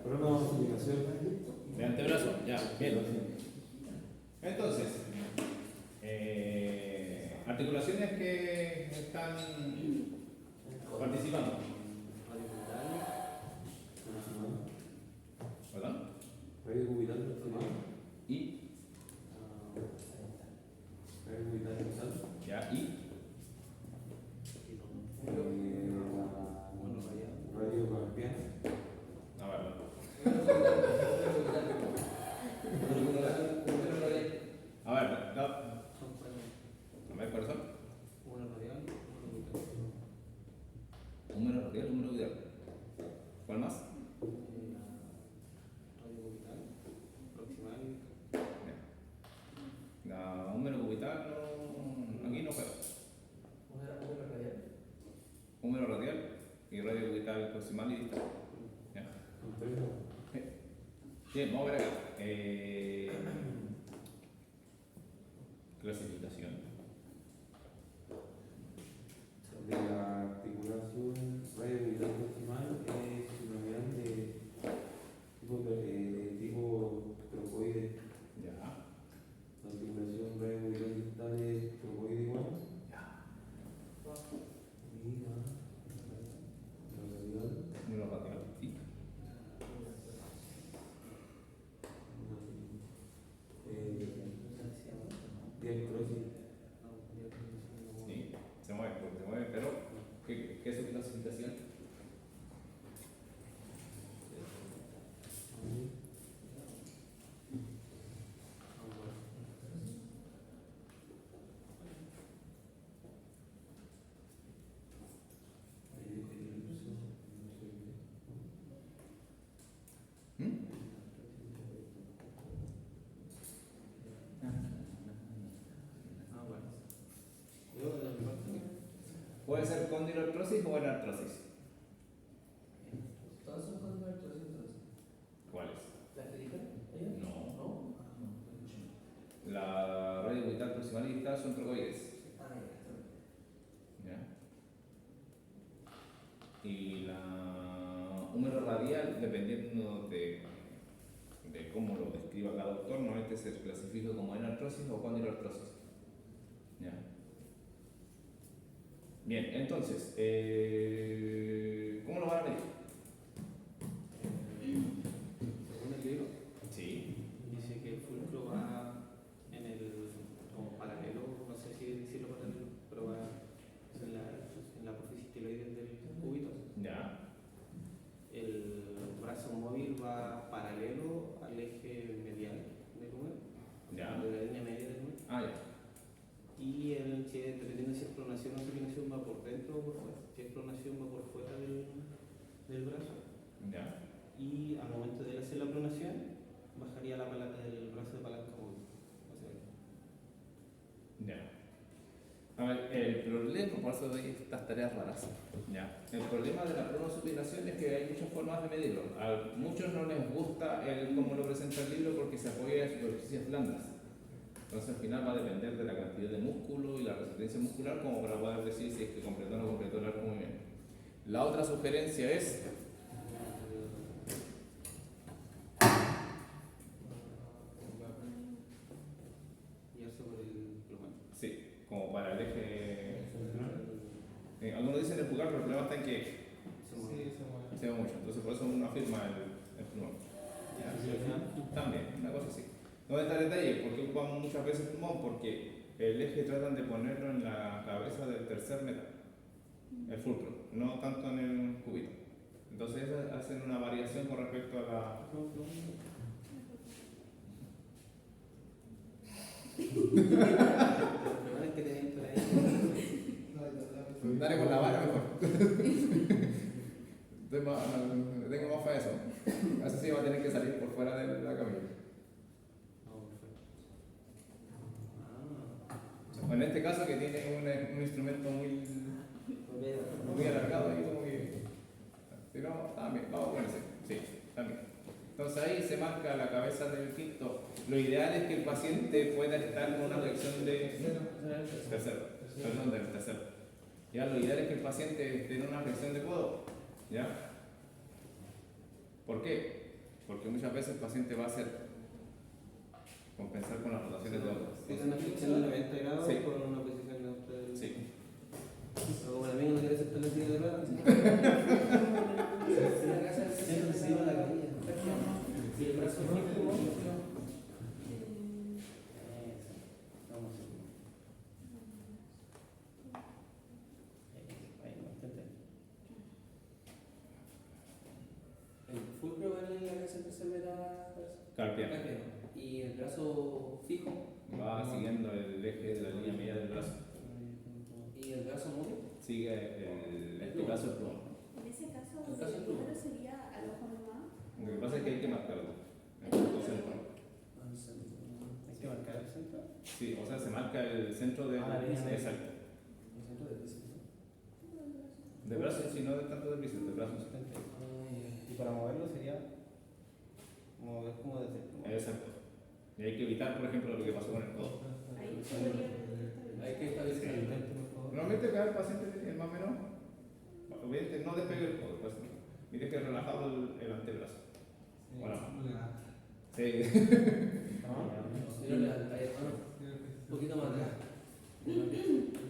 Pero una combinación. de antebrazo. Ya, bien. Entonces, articulaciones que están participando. ¿Verdad? Radio cubital proximal. Y, Radio cubital dorsal. ya, y, Radio carpiana. a ver, a ver, ¿cuáles son? Húmero radial, húmero cubital. ¿Cuál más? La húmero cubital no, aquí no queda. Húmero radial y radio cubital proximal y distal. Ya. Bien, vamos a ver acá. Clasificación. De la articulación radio cubital proximal es una unidad de tipo trocoide. Ya. La articulación radio cubital distal es trocoide igual. Ya. Y la radial ¿Qué es su clasificación? ¿Puede ser condiloartrosis o enartrosis? Todas son condiloartrosis entonces. ¿Cuáles? ¿Las que dijeron? ¿Ellas? No. ¿No? La radio orbital proximal y distal son trocoides. ¿Ya? Y la húmero radial, dependiendo de cómo lo describa cada doctor, normalmente se clasifica como enartrosis o condiloartrosis. ¿Ya? Bien, entonces, ¿cómo lo van a medir? Según el libro, Sí. dice que el fulcro va en el como paralelo, no sé si decirlo paralelo, pero va en la apófisis tiloides del cúbito. Ya. El brazo móvil va paralelo al eje medial del húmero, Ya. de la línea media del húmero. Ah, ya. Y el que, dependiendo si es pronación o supinación, va por dentro o por fuera. Si es pronación, va por fuera del brazo. Ya. Y al momento de hacer la pronación, bajaría la palanca del brazo de palanca móvil. Ya. A ver, el problema, por eso doy estas tareas raras. Ya. El problema de la pronosupinación es que hay muchas formas de medirlo. A muchos no les gusta cómo lo presenta el libro porque se apoya en superficies blandas. Entonces al final va a depender de la cantidad de músculo y la resistencia muscular como para poder decir si es que completó o no completó el arco muy bien. La otra sugerencia es guiarse por el plumón. sí, como para el eje. Algunos dicen el pulgar, pero el problema está en que Se mueve. se ve mucho. Entonces por eso uno afirma el pulmón. También, una cosa así. ¿Dónde está el detalle? ¿Por qué ocupamos muchas veces pulmón? Porque el eje tratan de ponerlo en la cabeza del tercer metal, el fulcro, no tanto en el cúbito. Entonces hacen una variación con respecto a la... Lo que tenéis por ahí. Dale con la vara mejor. Tengo más para eso. Así sí va a tener que salir por fuera de la camilla. En este caso que tiene un instrumento muy alargado y como que... Si no, también, vamos a ponerse. Sí, también. Entonces ahí se marca la cabeza del quinto. Lo ideal es que el paciente pueda estar con una flexión de tercero. Perdón, del tercero. Ya, lo ideal es que el paciente esté en una flexión de codo. ¿Ya? ¿Por qué? Porque muchas veces el paciente va a hacer compensar con las rotaciones de otros. Tiene una flexión de 90 grados Sí. con una posición neutra del... Sí. Pero como el amigo no quiere aceptar la silla de ruedas, siempre se lleva la camilla. Y el brazo fijo. Vamos a hacer. Ahí, mantente. El fulcro va en la cabeza tercera Carpiano. y el brazo fijo. Va siguiendo el eje de la línea media del brazo. ¿Y el brazo móvil? Sigue en este caso el pulmón. En ese caso, El caso el tú. número sería al ojo nomás. Lo que pasa es que hay que marcarlo. Entonces, Hay que marcar el centro. sí, o sea, se marca el centro del La línea media. exacto. El centro del bíceps. De brazo, si no de tanto del bíceps, de brazo. Y para moverlo sería mover como desde el pulmón. Exacto. Y hay que evitar, por ejemplo, lo que pasó con el codo. Ahí podría. Hay que establecer el intento, por favor. Normalmente cada paciente tiene más o menos, obviamente no despegue el codo, pues, mire que relajado el antebrazo. Bueno, sí. Si no levanta ahí, hermano. Un poquito más atrás.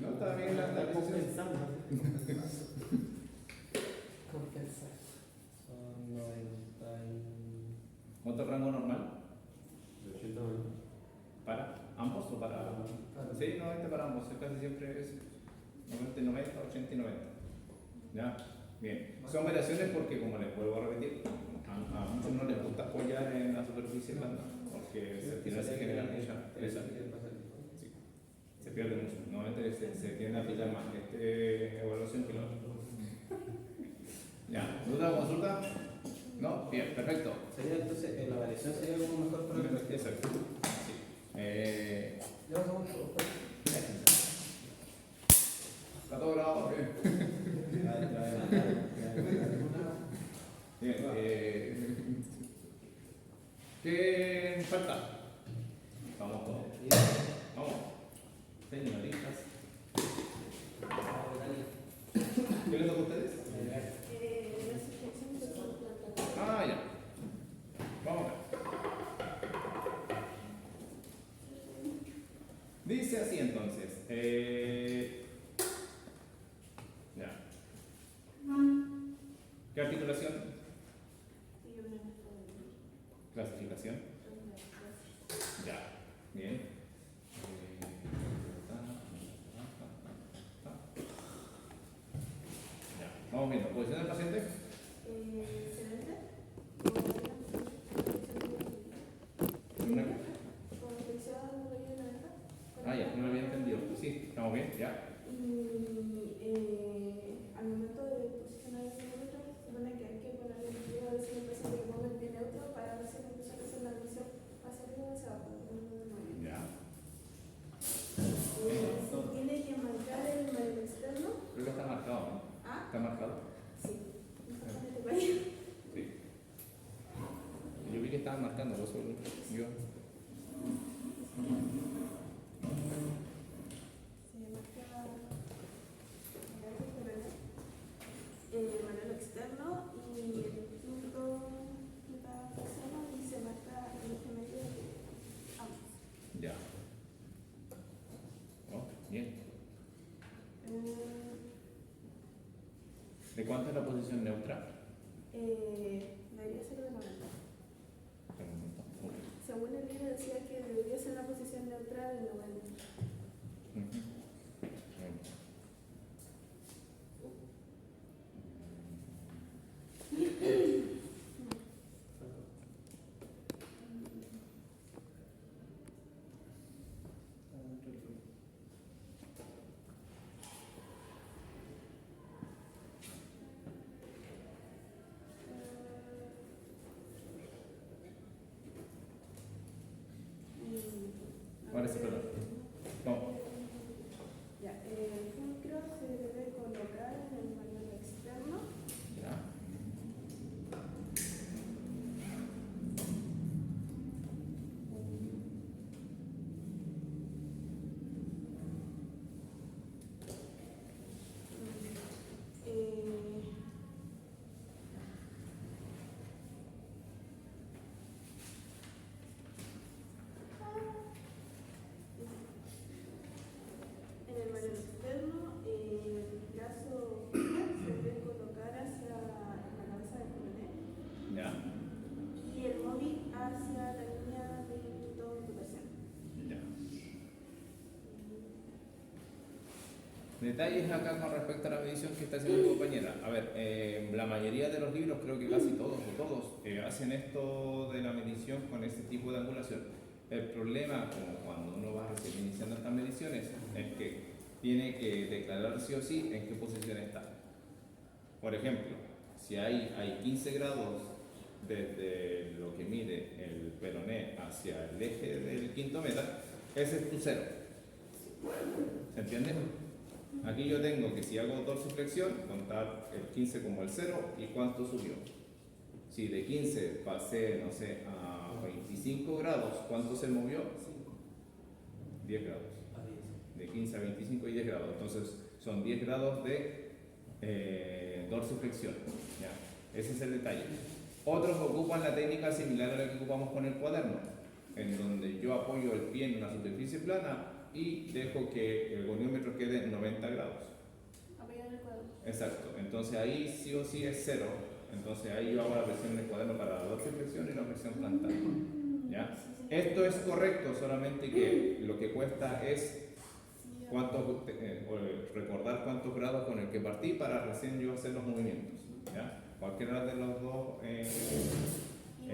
No, está bien la posición. Compensar. Son 90 y... ¿Cuánto es el rango normal? De 80 a 90. ¿Para ambos o para...? Sí, 90 para ambos, casi siempre es 90, 80 y 90. ¿Ya? Bien. Son variaciones porque, como les vuelvo a repetir, a muchos no les gusta apoyar en la superficie plana, porque al final se genera mucha presa. Sí. Se pierde mucho. Normalmente se tiende a aplicar más evaluación que la otra. Ya. ¿Duda o consulta? ¿No? Bien, perfecto. Sería entonces, la variación sería como mejor para el proyecto. Exacto. Sí. Ya vamos a Está todo grabado, bien. Bien, ¿qué falta? Vamos todos. Vamos. Señoritas. ¿Qué les toca a ustedes? La suspensión de planta. Ah, ya. Vamos a ver. Dice así entonces. Ya. ¿Qué articulación? Y una Clasificación. Ya. Bien. Ya. Vamos viendo. ¿Posición del paciente? excelente. ¿Una qué? Con flexión de 90. Ah, ya. No lo había entendido. Sí, estamos bien. Ya. Y al momento de posicionar el termómetro, se supone que hay que ponerle el pie a ver si el paciente que ponga el pie neutro para ver si la persona hace la admisión hacia arriba o hacia abajo. Ya. Se tiene que marcar el margen externo. Creo que está marcado, ¿no? Ah, ¿Está marcado? sí. Importante para ello. Sí. Yo vi que estaban marcando, por eso yo. Se marca el manual externo y el punto de la persona y se marca el eje medio de ambos. Ya. Oh, bien. ¿De cuánto es la posición neutra? Debería ser de 90. Según el libro decía que debería ser una posición neutral de 90. Ahora sí, perdón. Vamos. Ya, el fulcro se debe colocar en el manual externo. Ya. En el manual externo, el brazo se debe colocar hacia la cabeza del coronel Ya. y el móvil hacia la línea de punto de rotación. Ya. Detalles acá con respecto a la medición que está haciendo mi compañera. A ver, la mayoría de los libros, creo que casi todos o todos, hacen esto de la medición con este tipo de angulación. El problema, como cuando uno va recién iniciando estas mediciones, es que tiene que declarar sí o sí en qué posición está. Por ejemplo, si hay 15 grados desde lo que mide el peroné hacia el eje del quinto metal, ese es tu cero. ¿Se entiende? Aquí yo tengo que si hago dorsiflexión, contar el 15 como el 0 y cuánto subió. Si de 15 pasé, no sé, a 25 grados, ¿cuánto se movió? 10 grados. De 15 a 25 y 10 grados. Entonces son 10 grados de dorsiflexión. ¿Ya? Ese es el detalle. Otros ocupan la técnica similar a la que ocupamos con el cuaderno, en donde yo apoyo el pie en una superficie plana y dejo que el goniómetro quede en 90 grados. Apoyar el cuadro. Exacto. Entonces ahí sí o sí es 0. Entonces ahí yo hago la presión del cuaderno para la dorsiflexión y la presión plantar. ¿Ya? Esto es correcto, solamente que lo que cuesta es recordar cuántos grados con el que partí para recién yo hacer los movimientos. ¿Ya? Cualquiera de las dos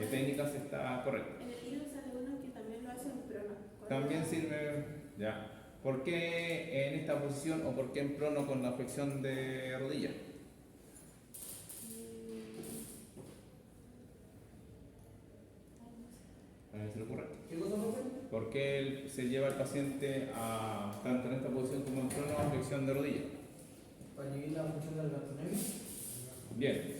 técnicas está correcta. En el libro sale uno que también lo hace en prono. También sirve, ya. ¿Por qué en esta posición o por qué en prono con la flexión de rodilla? ¿A alguien se le ocurre? ¿Qué cosa fue? ¿Por qué se lleva el paciente a, tanto en esta posición como en prono, a flexión de rodilla? Para inhibir la función del gastrocnemio. Bien,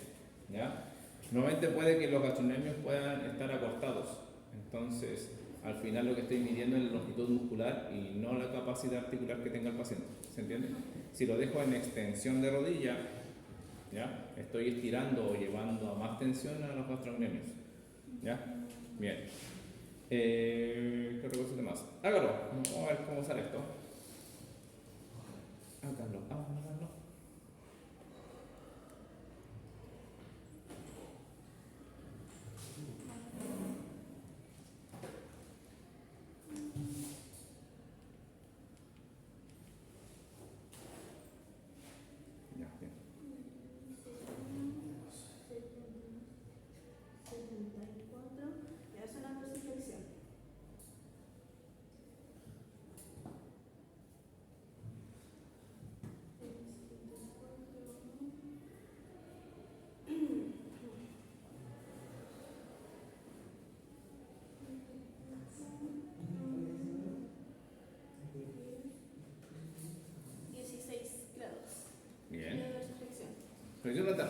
¿ya? Normalmente puede que los gastrocnemios puedan estar acortados, entonces al final lo que estoy midiendo es la longitud muscular y no la capacidad articular que tenga el paciente, ¿se entiende? Si lo dejo en extensión de rodilla, ¿ya? Estoy estirando o llevando a más tensión a los gastrocnemios, ¿ya? Bien. ¿Qué otra cosa más? Hágalo, vamos a ver cómo sale esto. Hágalo, hágalo. Ya, bien. 74. Ya es una dorsiflexión. Bien. De dorsiflexión. Flexión plantar.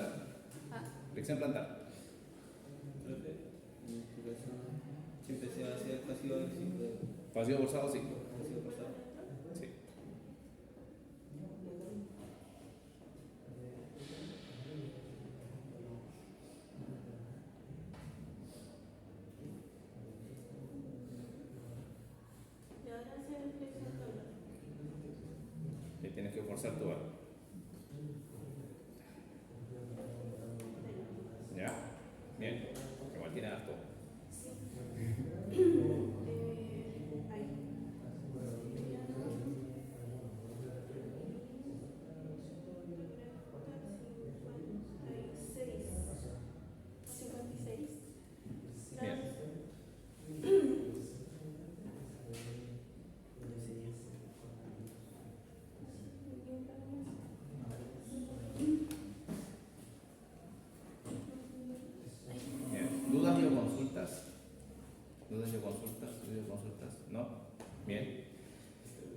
Ah. Flexión plantar. Siempre se hace el pasivo agresivo. Pasivo forzado, sí. Pasivo pasado. Sí. Y ahora hace flexión plantar. Y tienes que forzar tu barra. ¿Ya? Bien. Igual tiene harto. Ahí. 56. Bien. Bien. ¿Dudas y o consultas? ¿Dudas y o consultas? ¿Dudas y o consultas? ¿No? Bien.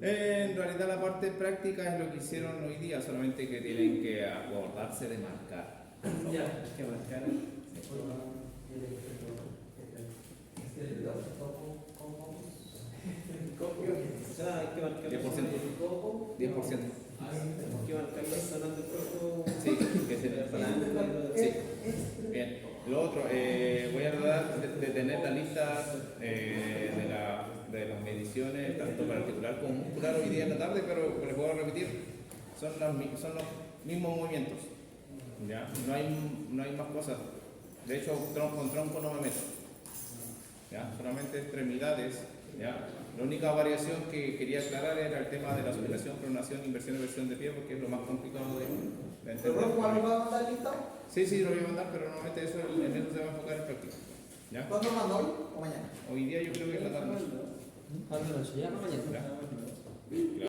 En realidad la parte práctica es lo que hicieron hoy día, solamente que tienen que acordarse de marcar. Ya, que marcar. O sea, hay que marcar 10%. 10%. Hay que marcar las zonas del cuerpo. Sí, que se le Sí. Bien. Lo otro, voy a tratar de tener la lista de las mediciones, tanto para articular como muscular hoy día en la tarde, pero les puedo repetir, son los mismos movimientos. ¿Ya? No hay más cosas. De hecho, con tronco no me meto. ¿Ya? Solamente extremidades. ¿Ya? La única variación que quería aclarar era el tema de la supinación, pronación, inversión y versión de pie, porque es lo más complicado de entender. ¿Pero cuándo va a mandar el listado? Sí, lo voy a mandar, pero normalmente en eso se va a enfocar en práctica. ¿Ya? ¿Cuándo lo manda hoy o mañana? Hoy día yo creo que es la tarde. Ah, no, ya mañana. ¿Ya?